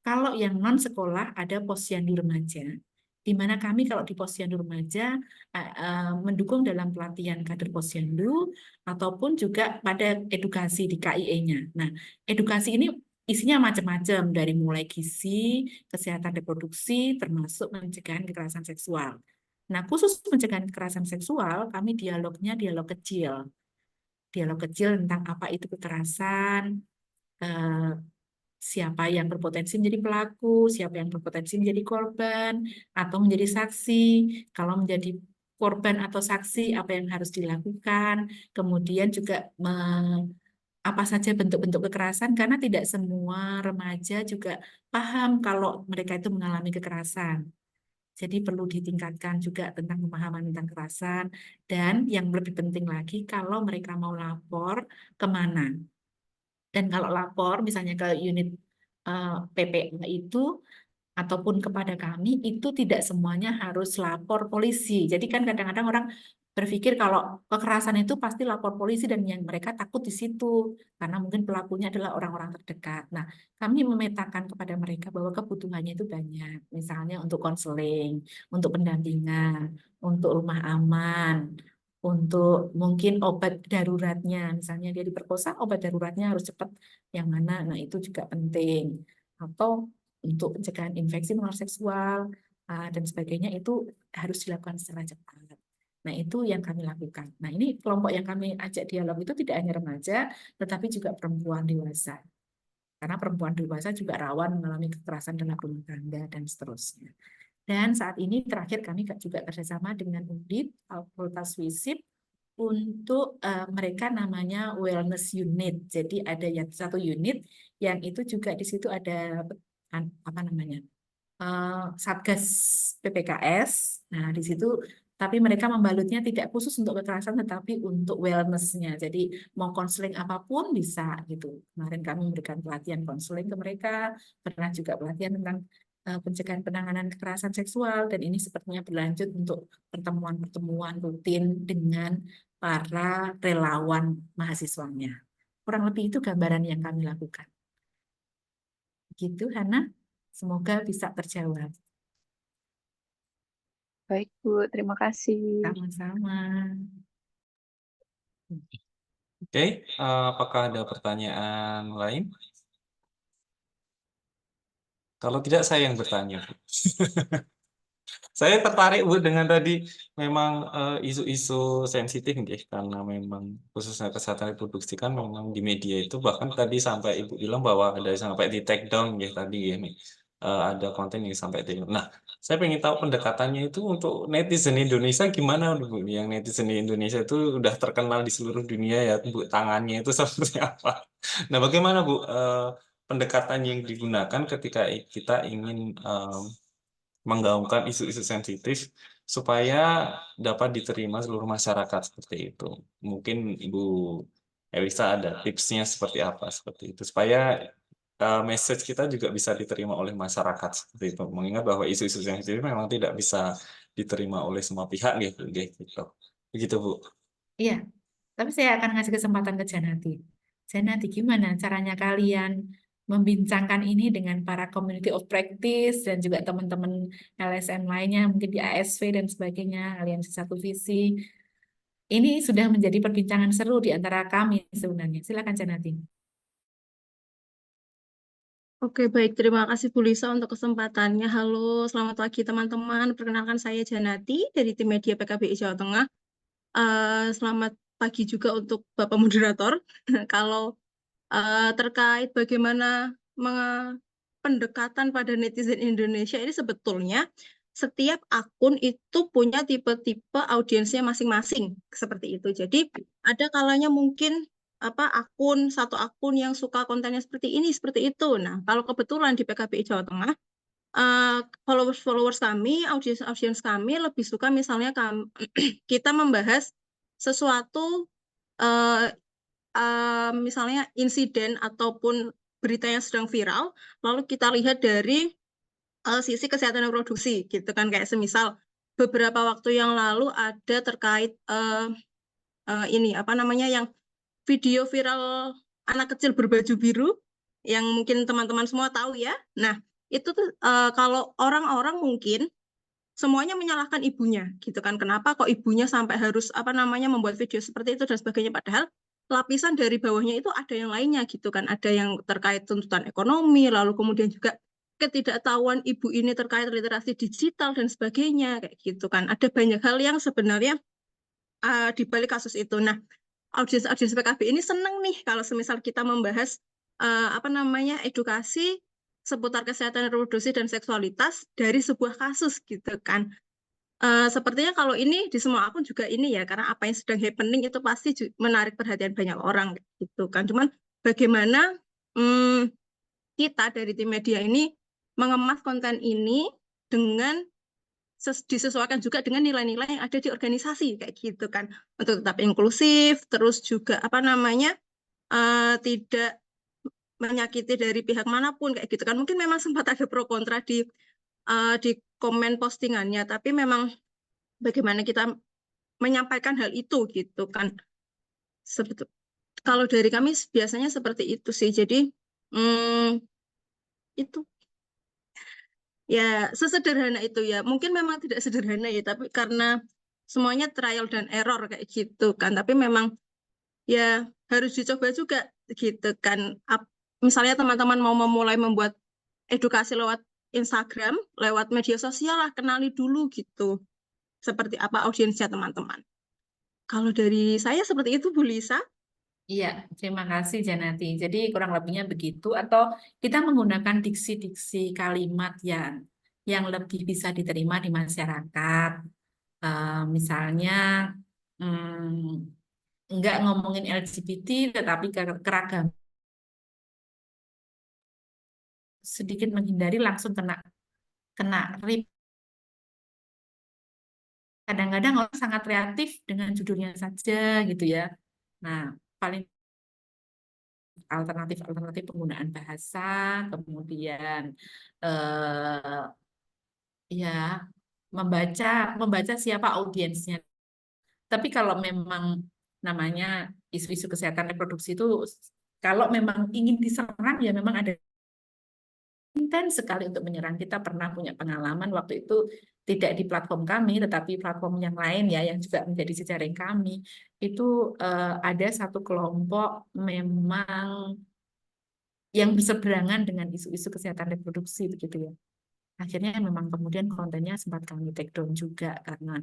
Kalau yang non-sekolah ada posyandu remaja, di mana kami kalau di posyandu remaja mendukung dalam pelatihan kader posyandu ataupun juga pada edukasi di KIE-nya. Nah, edukasi ini isinya macam-macam, dari mulai gizi, kesehatan reproduksi, termasuk pencegahan kekerasan seksual. Nah, khusus pencegahan kekerasan seksual, kami dialognya dialog kecil. Dialog kecil tentang apa itu kekerasan, siapa yang berpotensi menjadi pelaku, siapa yang berpotensi menjadi korban, atau menjadi saksi. Kalau menjadi korban atau saksi, apa yang harus dilakukan. Kemudian juga apa saja bentuk-bentuk kekerasan, karena tidak semua remaja juga paham kalau mereka itu mengalami kekerasan. Jadi perlu ditingkatkan juga tentang pemahaman tentang kekerasan. Dan yang lebih penting lagi, kalau mereka mau lapor, kemana? Dan kalau lapor misalnya ke unit PPA itu ataupun kepada kami, itu tidak semuanya harus lapor polisi. Jadi kan kadang-kadang orang berpikir kalau kekerasan itu pasti lapor polisi, dan yang mereka takut di situ karena mungkin pelakunya adalah orang-orang terdekat. Nah, kami memetakan kepada mereka bahwa kebutuhannya itu banyak. Misalnya untuk konseling, untuk pendampingan, untuk rumah aman, untuk mungkin obat daruratnya. Misalnya dia diperkosa, obat daruratnya harus cepat yang mana. Nah, itu juga penting. Atau untuk pencegahan infeksi menular seksual dan sebagainya, itu harus dilakukan secara cepat. Nah, itu yang kami lakukan. Nah, ini kelompok yang kami ajak dialog itu tidak hanya remaja, tetapi juga perempuan dewasa. Karena perempuan dewasa juga rawan mengalami kekerasan dalam rumah tangga dan seterusnya. Dan saat ini terakhir kami juga kerjasama dengan Undip, Fakultas Wisip, untuk mereka namanya wellness unit. Jadi ada satu unit yang itu juga di situ ada apa namanya Satgas PPKS. Nah, di situ tapi mereka membalutnya tidak khusus untuk kekerasan, tetapi untuk wellness-nya. Jadi mau konseling apapun bisa gitu. Kemarin kami memberikan pelatihan konseling ke mereka, pernah juga pelatihan tentang pencegahan penanganan kekerasan seksual, dan ini sepertinya berlanjut untuk pertemuan-pertemuan rutin dengan para relawan mahasiswanya. Kurang lebih itu gambaran yang kami lakukan. Gitu, Hana. Semoga bisa terjawab. Baik, Bu. Terima kasih. Sama-sama. Oke, apakah ada pertanyaan lain? Kalau tidak, saya yang bertanya. Saya tertarik Bu dengan tadi memang isu-isu sensitif nih, karena memang khususnya kesehatan reproduksi kan memang di media itu, bahkan tadi sampai Ibu bilang bahwa ada sampai di take down ya tadi ya nih. Ada konten yang sampai take down. Nah, saya pengen tahu pendekatannya itu untuk netizen Indonesia gimana Bu? Yang netizen Indonesia itu udah terkenal di seluruh dunia ya, Bu, tangannya itu seperti apa? Nah, bagaimana Bu pendekatan yang digunakan ketika kita ingin menggaungkan isu-isu sensitif supaya dapat diterima seluruh masyarakat seperti itu. Mungkin Ibu Elisa ada tipsnya seperti apa seperti itu supaya message kita juga bisa diterima oleh masyarakat seperti itu. Mengingat bahwa isu-isu sensitif memang tidak bisa diterima oleh semua pihak gitu. Begitu Bu. Iya, tapi saya akan ngasih kesempatan ke Janati. Janati, gimana caranya kalian membincangkan ini dengan para community of practice dan juga teman-teman LSM lainnya, mungkin di ASV dan sebagainya, aliansi satu visi. ini sudah menjadi perbincangan seru di antara kami sebenarnya. Silakan Janati. Oke, baik. Terima kasih Bu Lisa untuk kesempatannya. Halo, selamat pagi teman-teman. Perkenalkan saya Janati dari tim media PKBI Jawa Tengah. Selamat pagi juga untuk Bapak Moderator. Kalau terkait bagaimana pendekatan pada netizen Indonesia ini sebetulnya setiap akun itu punya tipe-tipe audiensnya masing-masing seperti itu. Jadi ada kalanya mungkin satu akun yang suka kontennya seperti ini seperti itu. Nah, kalau kebetulan di PKBI Jawa Tengah followers kami, audiens kami lebih suka misalnya kita membahas sesuatu misalnya insiden ataupun berita yang sedang viral, lalu kita lihat dari sisi kesehatan reproduksi gitu kan, kayak semisal beberapa waktu yang lalu ada terkait ini yang video viral anak kecil berbaju biru yang mungkin teman-teman semua tahu ya. Nah, itu tuh kalau orang-orang mungkin semuanya menyalahkan ibunya gitu kan. Kenapa kok ibunya sampai harus membuat video seperti itu dan sebagainya, padahal lapisan dari bawahnya itu ada yang lainnya gitu kan. Ada yang terkait tuntutan ekonomi, lalu kemudian juga ketidaktahuan ibu ini terkait literasi digital dan sebagainya kayak gitu kan. Ada banyak hal yang sebenarnya di balik kasus itu. Nah, audiens PKB ini senang nih kalau semisal kita membahas edukasi seputar kesehatan reproduksi dan seksualitas dari sebuah kasus gitu kan. Sepertinya kalau ini di semua akun juga ini ya, karena apa yang sedang happening itu pasti menarik perhatian banyak orang gitu kan. Cuman bagaimana kita dari tim media ini mengemas konten ini dengan disesuaikan juga dengan nilai-nilai yang ada di organisasi kayak gitu kan, untuk tetap inklusif, terus juga tidak menyakiti dari pihak manapun kayak gitu kan. Mungkin memang sempat ada pro kontra di komen postingannya, tapi memang bagaimana kita menyampaikan hal itu gitu kan. Kalau dari kami biasanya seperti itu sih. Jadi itu ya sesederhana itu ya. Mungkin memang tidak sederhana ya, tapi karena semuanya trial dan error kayak gitu kan. Tapi memang ya harus dicoba juga gitu kan. Misalnya teman-teman mau memulai membuat edukasi lewat Instagram, lewat media sosial lah, kenali dulu gitu. Seperti apa audiensnya teman-teman. Kalau dari saya seperti itu, Bu Lisa. Iya, terima kasih Janati. Jadi kurang lebihnya begitu, atau kita menggunakan diksi-diksi kalimat yang lebih bisa diterima di masyarakat. Misalnya nggak ngomongin LGBT, tetapi keragaman, sedikit menghindari langsung kena rip. Kadang-kadang orang sangat kreatif dengan judulnya saja gitu ya. Nah, paling alternatif penggunaan bahasa, kemudian ya membaca siapa audiensnya. Tapi kalau memang namanya isu-isu kesehatan reproduksi itu, kalau memang ingin diserang ya memang ada intens sekali untuk menyerang. Kita pernah punya pengalaman waktu itu, tidak di platform kami, tetapi platform yang lain ya, yang juga menjadi jejaring kami. Itu ada satu kelompok memang yang berseberangan dengan isu-isu kesehatan reproduksi begitu ya. Akhirnya memang kemudian kontennya sempat kami take down juga karena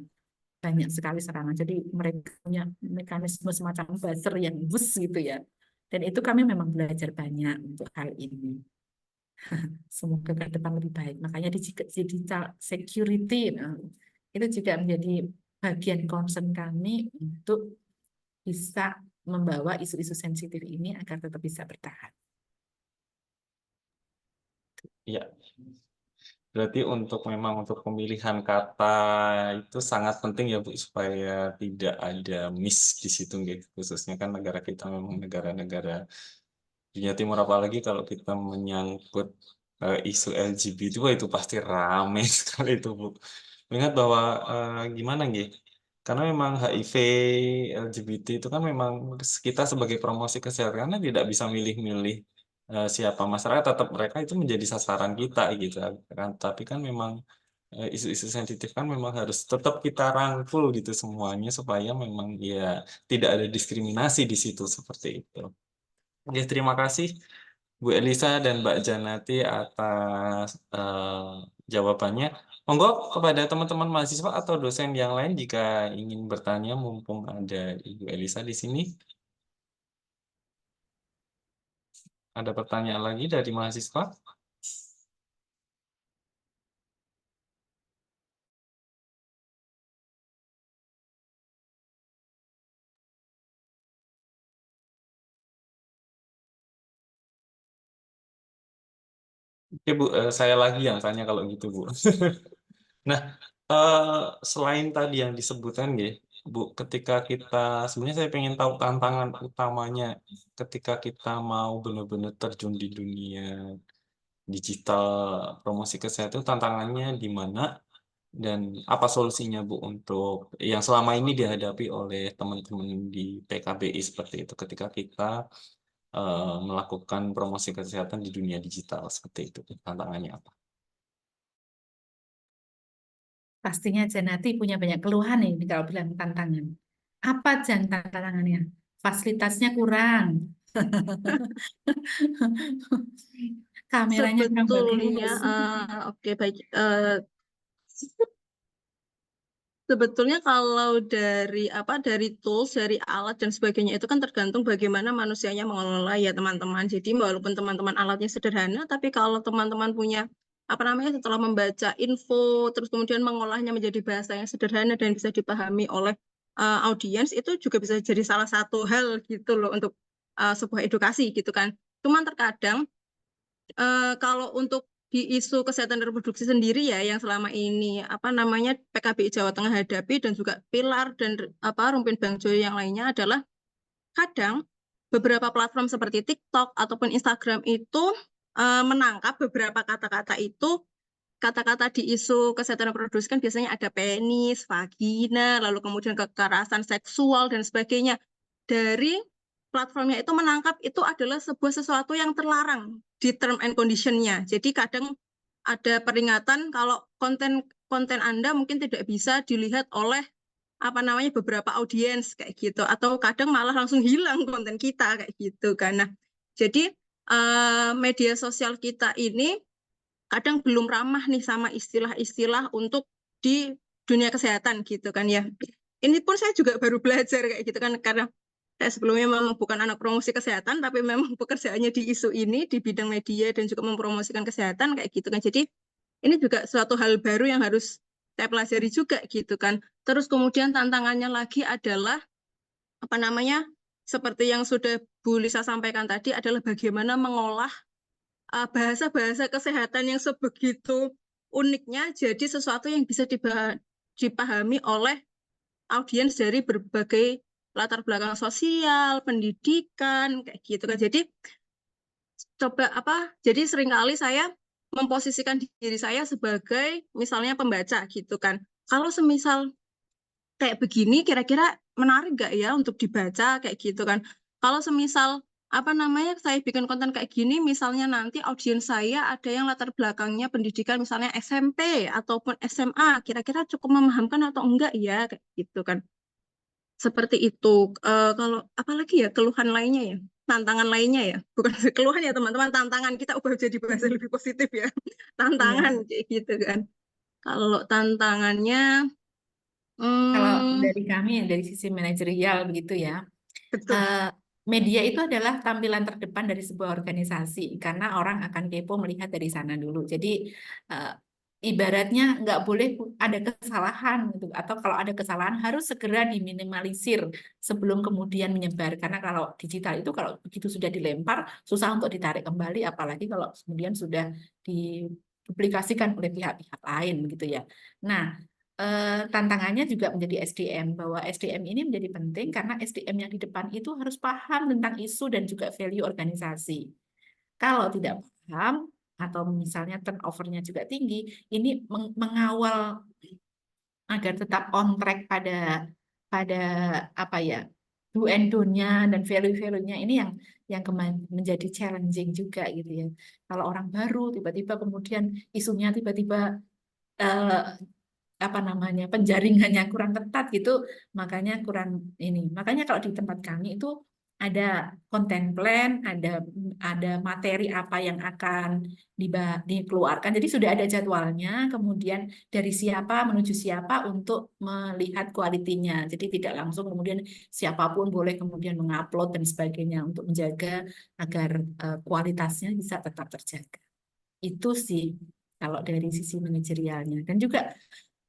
banyak sekali serangan. Jadi mereka punya mekanisme semacam buzzer yang bus gitu ya. Dan itu kami memang belajar banyak untuk hal ini. Semoga ke depan lebih baik. Makanya digital security itu juga menjadi bagian concern kami untuk bisa membawa isu-isu sensitif ini agar tetap bisa bertahan. Ya, berarti memang untuk pemilihan kata itu sangat penting ya Bu, supaya tidak ada miss di situ gitu. Khususnya kan negara kita memang negara-negara dunia timur, apalagi kalau kita menyangkut isu LGBT, wah itu pasti rame sekali itu Bu. Mengingat bahwa gimana nggih? Karena memang HIV, LGBT itu kan memang kita sebagai promosi kesehatan tidak bisa milih-milih siapa masyarakat, tetap mereka itu menjadi sasaran kita gitu kan. Tapi kan memang isu-isu sensitif kan memang harus tetap kita rangkul gitu semuanya supaya memang ya tidak ada diskriminasi di situ seperti itu. Oke, terima kasih Bu Elisa dan Mbak Janati atas jawabannya. Monggo kepada teman-teman mahasiswa atau dosen yang lain jika ingin bertanya mumpung ada Ibu Elisa di sini. Ada pertanyaan lagi dari mahasiswa? Oke Bu, saya lagi yang tanya kalau gitu Bu. Nah, selain tadi yang disebutkan ya, Bu, ketika kita sebenarnya saya pengen tahu tantangan utamanya ketika kita mau benar-benar terjun di dunia digital promosi kesehatan, tantangannya di mana dan apa solusinya Bu untuk yang selama ini dihadapi oleh teman-teman di PKBI seperti itu ketika kita melakukan promosi kesehatan di dunia digital seperti itu, tantangannya apa? Pastinya Janati punya banyak keluhan nih kalau bilang tantangan. Apa tantangannya? Fasilitasnya kurang. Kameranya kurang Sebetulnya, bagus. oke baik. Sebetulnya kalau dari tools, dari alat dan sebagainya itu kan tergantung bagaimana manusianya mengelola ya teman-teman. Jadi walaupun teman-teman alatnya sederhana, tapi kalau teman-teman punya setelah membaca info, terus kemudian mengolahnya menjadi bahasa yang sederhana dan bisa dipahami oleh audiens, itu juga bisa jadi salah satu hal gitu loh untuk sebuah edukasi gitu kan. Cuman terkadang kalau untuk di isu kesehatan reproduksi sendiri ya yang selama ini PKBI Jawa Tengah hadapi dan juga Pilar dan Rumpin Bangjo yang lainnya adalah kadang beberapa platform seperti TikTok ataupun Instagram itu menangkap beberapa kata-kata itu, kata-kata di isu kesehatan reproduksi kan biasanya ada penis, vagina, lalu kemudian kekerasan seksual dan sebagainya. Dari platformnya itu menangkap itu adalah sebuah sesuatu yang terlarang di term and condition-nya. Jadi kadang ada peringatan kalau konten Anda mungkin tidak bisa dilihat oleh beberapa audiens kayak gitu, atau kadang malah langsung hilang konten kita kayak gitu kan. Nah, jadi media sosial kita ini kadang belum ramah nih sama istilah-istilah untuk di dunia kesehatan gitu kan ya. Ini pun saya juga baru belajar kayak gitu kan, karena saya sebelumnya memang bukan anak promosi kesehatan, tapi memang pekerjaannya di isu ini, di bidang media dan juga mempromosikan kesehatan kayak gitu kan. Jadi ini juga suatu hal baru yang harus saya pelajari juga gitu kan. Terus kemudian tantangannya lagi adalah seperti yang sudah Bu Lisa sampaikan tadi adalah bagaimana mengolah bahasa-bahasa kesehatan yang sebegitu uniknya jadi sesuatu yang bisa dipahami oleh audiens dari berbagai latar belakang sosial, pendidikan, kayak gitu kan. Jadi jadi seringkali saya memposisikan diri saya sebagai misalnya pembaca gitu kan. Kalau semisal kayak begini kira-kira menarik nggak ya untuk dibaca kayak gitu kan. Kalau semisal saya bikin konten kayak gini, misalnya nanti audiens saya ada yang latar belakangnya pendidikan misalnya SMP ataupun SMA, kira-kira cukup memahamkan atau enggak ya kayak gitu kan. Seperti itu. Kalau apalagi ya keluhan lainnya ya, tantangan lainnya ya, bukan keluhan ya teman-teman, tantangan kita ubah jadi bahasa lebih positif ya, tantangan kayak gitu kan. Kalau tantangannya, Kalau hmm, dari kami, dari sisi manajerial begitu ya, betul. media itu adalah tampilan terdepan dari sebuah organisasi karena orang akan kepo melihat dari sana dulu. Jadi eh, ibaratnya nggak boleh ada kesalahan gitu, atau kalau ada kesalahan harus segera diminimalisir sebelum kemudian menyebar. Karena kalau digital itu kalau begitu sudah dilempar susah untuk ditarik kembali, apalagi kalau kemudian sudah dipublikasikan oleh pihak-pihak lain gitu ya. Nah, tantangannya juga menjadi SDM, bahwa SDM ini menjadi penting karena SDM yang di depan itu harus paham tentang isu dan juga value organisasi. Kalau tidak paham atau misalnya turnover-nya juga tinggi, ini mengawal agar tetap on track pada pada apa ya, do and do-nya dan value-value-nya ini yang menjadi challenging juga gitu ya. Kalau orang baru tiba-tiba kemudian isunya tiba-tiba eh, apa namanya penjaringannya kurang ketat gitu, makanya kurang ini. Makanya kalau di tempat kami itu ada content plan, ada materi apa yang akan dikeluarkan. Jadi sudah ada jadwalnya, kemudian dari siapa menuju siapa untuk melihat kualitinya. Jadi tidak langsung kemudian siapapun boleh kemudian mengupload dan sebagainya untuk menjaga agar kualitasnya bisa tetap terjaga. Itu sih kalau dari sisi manajerialnya. Dan juga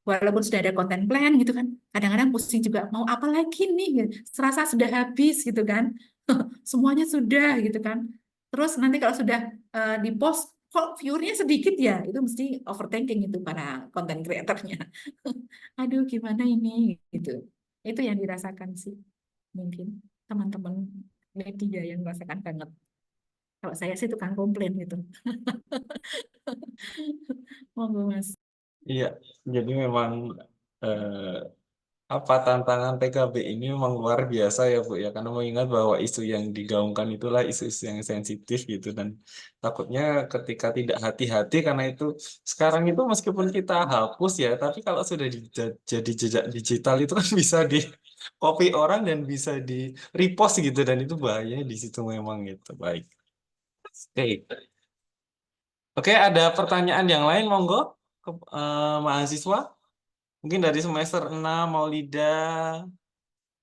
walaupun sudah ada konten plan gitu kan, kadang-kadang pusing juga mau apa lagi nih, serasa sudah habis gitu kan, semuanya sudah gitu kan. Terus nanti kalau sudah di post kok viewernya sedikit ya, itu mesti overthinking itu para konten kreatornya. Aduh gimana ini gitu. Itu yang dirasakan sih mungkin teman-teman media yang merasakan banget. Kalau saya sih tukang komplain gitu. Monggo Mas. Iya, jadi memang apa tantangan PKB ini memang luar biasa ya Bu ya, karena mengingat bahwa isu yang digaungkan itulah isu-isu yang sensitif gitu, dan takutnya ketika tidak hati-hati, karena itu sekarang itu meskipun kita hapus ya, tapi kalau sudah jadi jejak digital itu kan bisa di copy orang dan bisa di repost gitu, dan itu bahayanya di situ memang gitu. Baik. Oke. Oke, ada pertanyaan yang lain monggo ke mahasiswa. Mungkin dari semester 6 Maulida,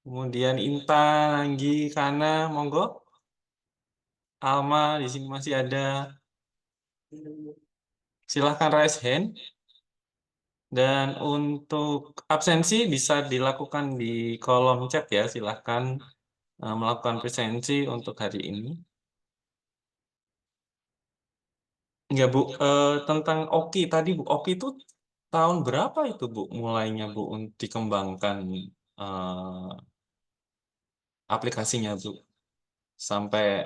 kemudian Intan, Anggi, Kana, monggo. Alma di sini masih ada. Silahkan raise hand. Dan untuk absensi bisa dilakukan di kolom chat ya. Silahkan melakukan presensi untuk hari ini. Ya Bu, tentang Oki tadi Bu, Oki itu tahun berapa itu Bu mulainya Bu untuk dikembangkan eh, aplikasinya Bu, sampai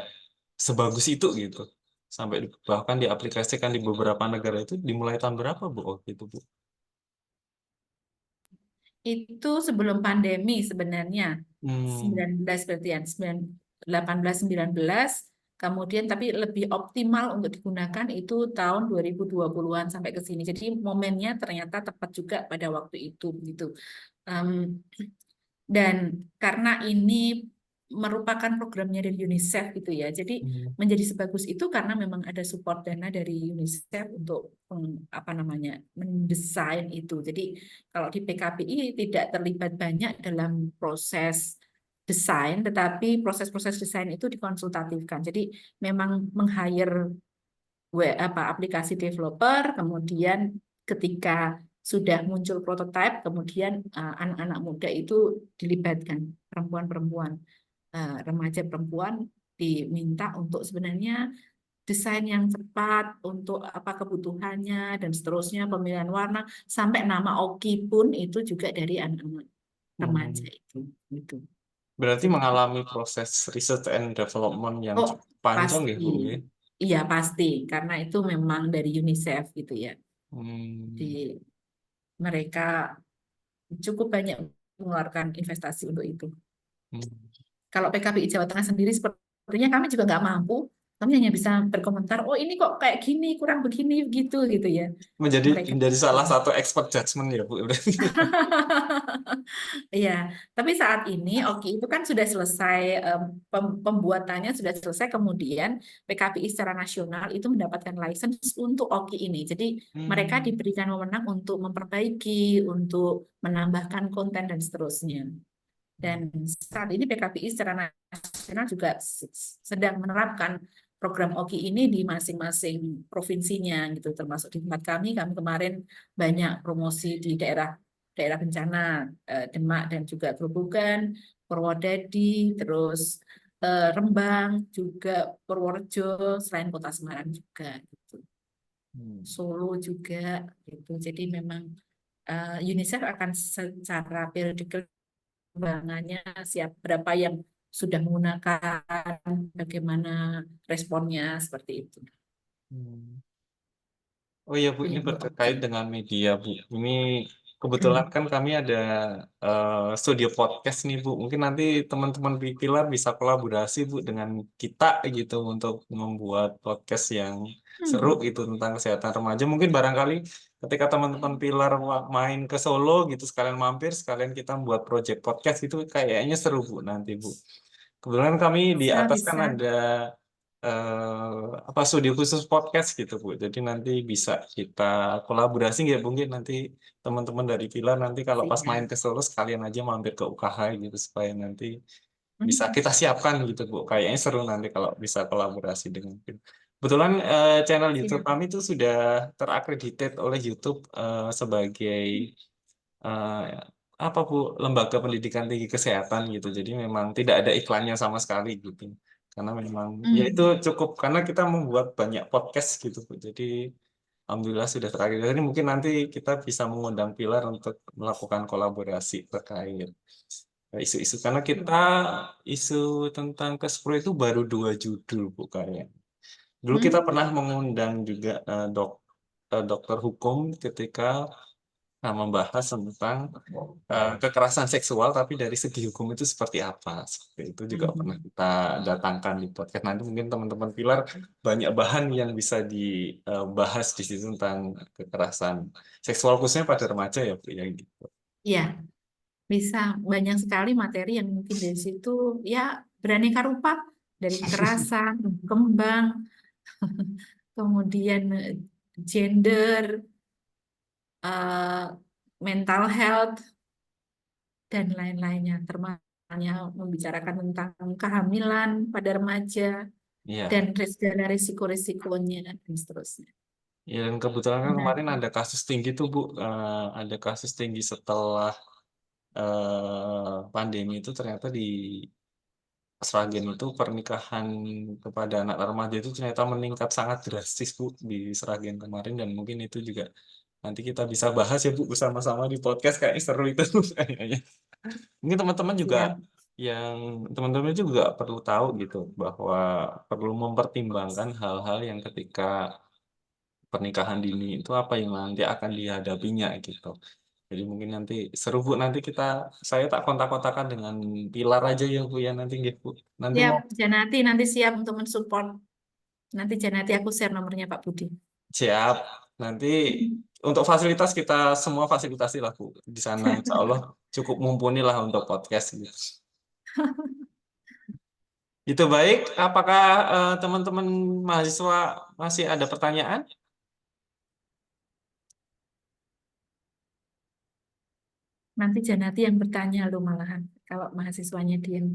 sebagus itu gitu, sampai bahkan diaplikasikan di beberapa negara, itu dimulai tahun berapa Bu Oki itu Bu? Itu sebelum pandemi sebenarnya. Hmm. 19 berarti ya, 18 19, kemudian tapi lebih optimal untuk digunakan itu tahun 2020-an sampai ke sini. Jadi momennya ternyata tepat juga pada waktu itu gitu. Em, dan karena ini merupakan programnya dari UNICEF gitu ya. Jadi Hmm. menjadi sebagus itu karena memang ada support dana dari UNICEF untuk apa namanya mendesain itu. Jadi kalau di PKPI tidak terlibat banyak dalam proses desain, tetapi proses-proses desain itu dikonsultatifkan. Jadi memang meng-hire aplikasi developer, kemudian ketika sudah muncul prototipe, kemudian anak-anak muda itu dilibatkan, perempuan-perempuan, remaja perempuan diminta untuk sebenarnya desain yang tepat untuk apa kebutuhannya dan seterusnya, pemilihan warna sampai nama Oki pun itu juga dari anak-anak remaja Hmm. itu gitu. Berarti Jadi mengalami proses research and development yang oh cukup panjang ya pasti, Bu ya? iya pasti karena itu memang dari UNICEF gitu ya. Hmm. Di mereka cukup banyak mengeluarkan investasi untuk itu. Hmm. Kalau PKBI Jawa Tengah sendiri sepertinya kami juga nggak mampu, kami hanya bisa berkomentar, oh ini kok kayak gini, kurang begini, gitu gitu ya. Mereka Menjadi salah satu expert judgment ya Bu. Iya, tapi saat ini Oki itu kan sudah selesai pembuatannya sudah selesai, kemudian PKPI secara nasional itu mendapatkan license untuk Oki ini. Jadi mereka Hmm. diberikan wewenang untuk memperbaiki, untuk menambahkan konten dan seterusnya. Dan saat ini PKPI secara nasional juga sedang menerapkan program Oki ini di masing-masing provinsinya gitu, termasuk di tempat kami kemarin banyak promosi di daerah daerah bencana, Demak dan juga Grobogan, Purwodadi, terus Rembang, juga Purworejo, selain Kota Semarang juga gitu. Hmm. Solo juga gitu. Jadi memang UNICEF akan secara periodikal perkembangannya, siap berapa yang sudah menggunakan, bagaimana responnya seperti itu. Hmm. Oh iya Bu, ini Punya berkait Oki. dengan media Bu. Ini kebetulan kan kami ada studio podcast nih Bu. Mungkin nanti teman-teman Pilar bisa kolaborasi Bu dengan kita gitu untuk membuat podcast yang seru gitu tentang kesehatan remaja. Mungkin barangkali ketika teman-teman Pilar main ke Solo gitu sekalian mampir, sekalian kita membuat project podcast itu kayaknya seru Bu nanti Bu. Kebetulan kami di atas kan Bisa. ada apa studio khusus podcast gitu Bu. Jadi nanti bisa kita kolaborasi nggak mungkin nanti teman-teman dari Pilar nanti kalau pas main ke Solo sekalian aja mampir ke UKH gitu supaya nanti bisa kita siapkan gitu Bu. Kayaknya seru nanti kalau bisa kolaborasi dengan Pilar. Kebetulan channel YouTube Siap. kami itu sudah terakredited oleh YouTube sebagai eh, apa Bu, lembaga pendidikan tinggi kesehatan gitu. Jadi memang tidak ada iklannya sama sekali gitu. Karena memang ya itu cukup karena kita membuat banyak podcast gitu Bu. Jadi alhamdulillah sudah terakhir. Jadi mungkin nanti kita bisa mengundang Pilar untuk melakukan kolaborasi terkait isu-isu karena kita isu tentang Kespro itu baru 2 judul Bu kayaknya. Dulu kita pernah mengundang juga dokter hukum ketika membahas tentang kekerasan seksual, tapi dari segi hukum itu seperti apa. Seperti itu juga pernah kita datangkan di podcast. Nanti mungkin teman-teman Pilar banyak bahan yang bisa dibahas di situ tentang kekerasan seksual khususnya pada remaja ya, Bu, yang gitu. Iya, bisa banyak sekali materi yang mungkin dari situ ya beraneka rupa dari kekerasan, kembang, kemudian gender, mental health dan lain-lainnya, termasuk membicarakan tentang kehamilan pada remaja Iya. dan segala risiko-risikonya dan seterusnya. Ya, dan kebetulan kan Nah, kemarin ada kasus tinggi tuh Bu, ada kasus tinggi setelah pandemi itu ternyata di Sragen itu pernikahan kepada anak remaja itu ternyata meningkat sangat drastis Bu di Sragen kemarin dan mungkin itu juga nanti kita bisa bahas ya Bu bersama-sama di podcast kayaknya seru itu kayaknya. Mungkin teman-teman juga siap. yang teman-teman juga perlu tahu gitu bahwa perlu mempertimbangkan hal-hal yang ketika pernikahan dini itu apa yang nanti akan dihadapinya gitu. Jadi mungkin nanti seru Bu nanti saya tak kontak-kontakan dengan Pilar aja ya Bu ya nanti gitu. Nanti Siap, mau Janati nanti siap untuk mensupport. Nanti Janati aku share nomornya Pak Budi. siap. Nanti untuk fasilitas kita semua fasilitasi lah Bu. Di sana insya Allah cukup mumpuni lah untuk podcast gitu. Itu baik. Apakah teman-teman mahasiswa masih ada pertanyaan? Nanti Janati yang bertanya lo malahan kalau mahasiswanya diam.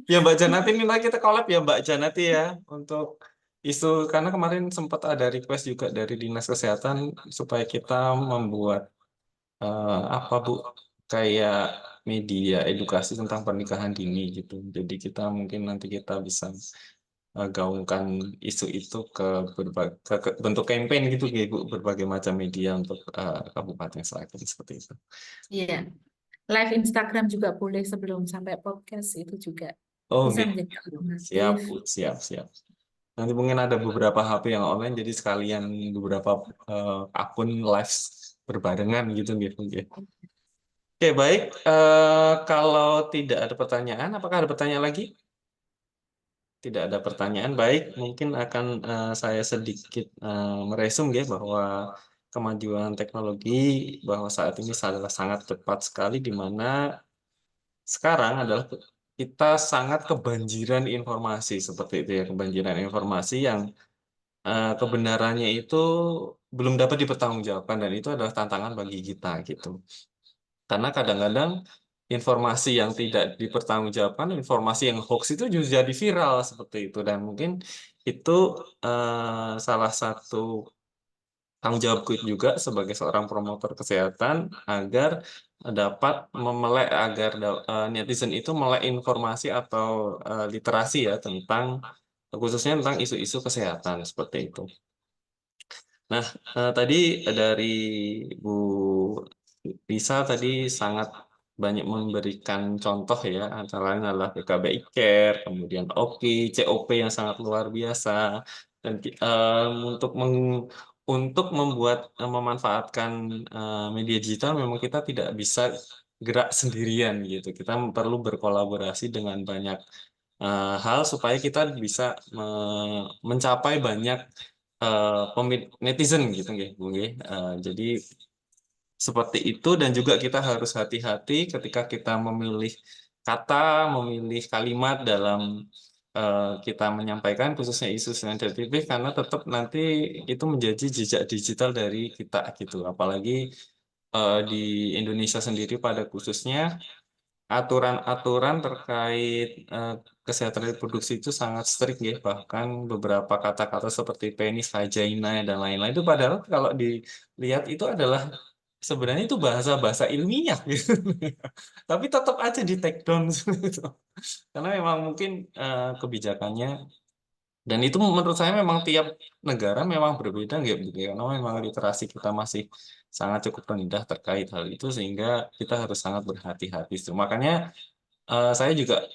Ya Mbak Janati minta kita collab ya Mbak Janati ya untuk isu karena kemarin sempat ada request juga dari Dinas Kesehatan supaya kita membuat apa Bu kayak media edukasi tentang pernikahan dini gitu. Jadi kita mungkin nanti kita bisa gaungkan isu itu ke berbagai bentuk campaign gitu ya Bu berbagai macam media untuk Kabupaten Sragen seperti itu. Iya, live Instagram juga boleh sebelum sampai podcast itu juga Oh, bisa gitu. menjadi Siap, alternatif. Bu. Siap, siap. Nanti mungkin ada beberapa HP yang online, jadi sekalian beberapa akun live berbarengan gitu, gitu. Oke, baik. Kalau tidak ada pertanyaan, apakah ada pertanyaan lagi? Tidak ada pertanyaan. Baik, mungkin akan saya sedikit meresum ya bahwa kemajuan teknologi bahwa saat ini adalah sangat cepat sekali, di mana sekarang adalah kita sangat kebanjiran informasi seperti itu ya, kebanjiran informasi yang kebenarannya itu belum dapat dipertanggungjawabkan dan itu adalah tantangan bagi kita gitu. Karena kadang-kadang informasi yang tidak dipertanggungjawabkan, informasi yang hoax itu juga jadi viral seperti itu dan mungkin itu salah satu tanggung jawabku juga sebagai seorang promotor kesehatan agar dapat memelek agar netizen itu melek informasi atau literasi ya tentang khususnya tentang isu-isu kesehatan seperti itu. Nah, tadi dari Bu Risa tadi sangat banyak memberikan contoh ya, antara lain adalah PKBI Care, kemudian OKI, COP yang sangat luar biasa, dan untuk untuk memanfaatkan media digital memang kita tidak bisa gerak sendirian gitu. Kita perlu berkolaborasi dengan banyak hal supaya kita bisa mencapai banyak netizen gitu nggih, Bu nggih. Jadi seperti itu dan juga kita harus hati-hati ketika kita memilih kata, memilih kalimat dalam kita menyampaikan khususnya isu sensitif karena tetap nanti itu menjadi jejak digital dari kita gitu. Apalagi di Indonesia sendiri pada khususnya aturan-aturan terkait kesehatan reproduksi itu sangat strict ya. Bahkan beberapa kata-kata seperti penis, vagina dan lain-lain itu padahal kalau dilihat itu adalah sebenarnya itu bahasa-bahasa ilmiah gitu. Tapi tetap aja di take down gitu. Karena memang mungkin kebijakannya dan itu menurut saya memang tiap negara memang berbeda gitu ya. Karena memang literasi kita masih sangat cukup rendah terkait hal itu sehingga kita harus sangat berhati-hati. Makanya saya juga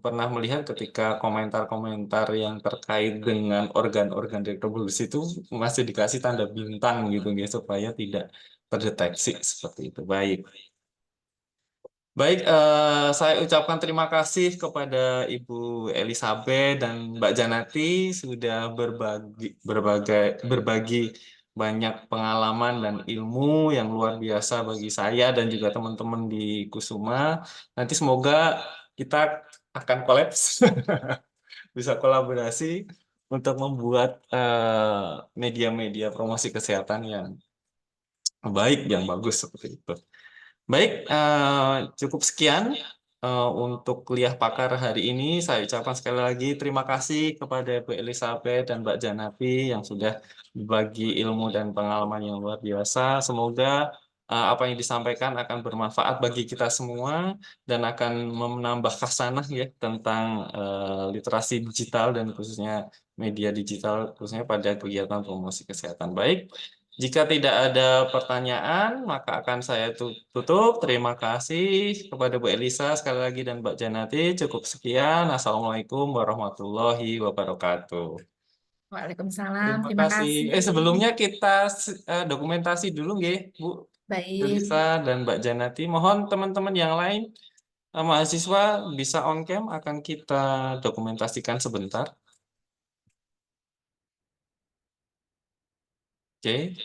pernah melihat ketika komentar-komentar yang terkait dengan organ-organ reproduksi itu masih dikasih tanda bintang gitu ya supaya tidak terdeteksi seperti itu. Baik. Baik, saya ucapkan terima kasih kepada Ibu Elizabeth dan Mbak Janati sudah berbagi banyak pengalaman dan ilmu yang luar biasa bagi saya dan juga teman-teman di Kusuma. Nanti semoga kita akan kolaps, bisa kolaborasi untuk membuat media-media promosi kesehatan yang baik, yang bagus seperti itu. Baik, cukup sekian untuk kuliah pakar hari ini. Saya ucapkan sekali lagi terima kasih kepada Bu Elizabeth dan Mbak Janati yang sudah berbagi ilmu dan pengalaman yang luar biasa. Semoga apa yang disampaikan akan bermanfaat bagi kita semua dan akan menambah khasanah ya tentang literasi digital dan khususnya media digital khususnya pada kegiatan promosi kesehatan. Baik. Jika tidak ada pertanyaan, maka akan saya tutup. Terima kasih kepada Bu Elisa sekali lagi dan Mbak Janati. Cukup sekian. Assalamualaikum warahmatullahi wabarakatuh. Waalaikumsalam. Terima Terima kasih. kasih. Sebelumnya kita dokumentasi dulu, nggih, Bu Baik. Elisa dan Mbak Janati. Mohon teman-teman yang lain, mahasiswa bisa on cam, akan kita dokumentasikan sebentar. Oke.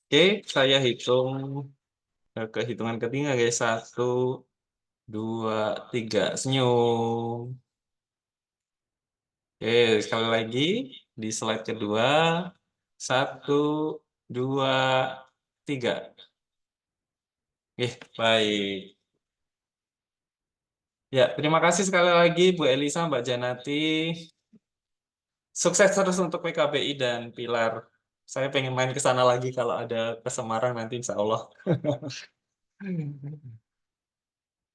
Oke, saya hitung kehitungan ketiga, guys. 1, 2, 3. Senyum. Oke, sekali lagi di slide kedua. 1, 2, 3. Oke, baik. Ya, terima kasih sekali lagi Bu Elisa, Mbak Janati. Sukses terus untuk PKBI dan Pilar. Saya pengen main ke sana lagi kalau ada ke Semarang nanti insya Allah.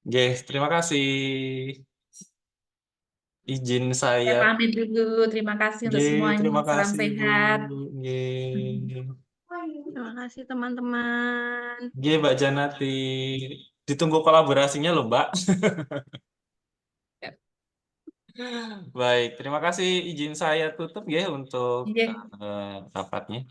Oke, terima kasih. Izin Saya saya. pamit dulu. Terima kasih untuk Oke, semuanya. terima Salam kasih Bu. sehat. Oke. Terima kasih teman-teman. Oke, Mbak Janati. Ditunggu kolaborasinya loh, Mbak. Baik, terima kasih. Izin saya tutup ya untuk Iya. rapatnya.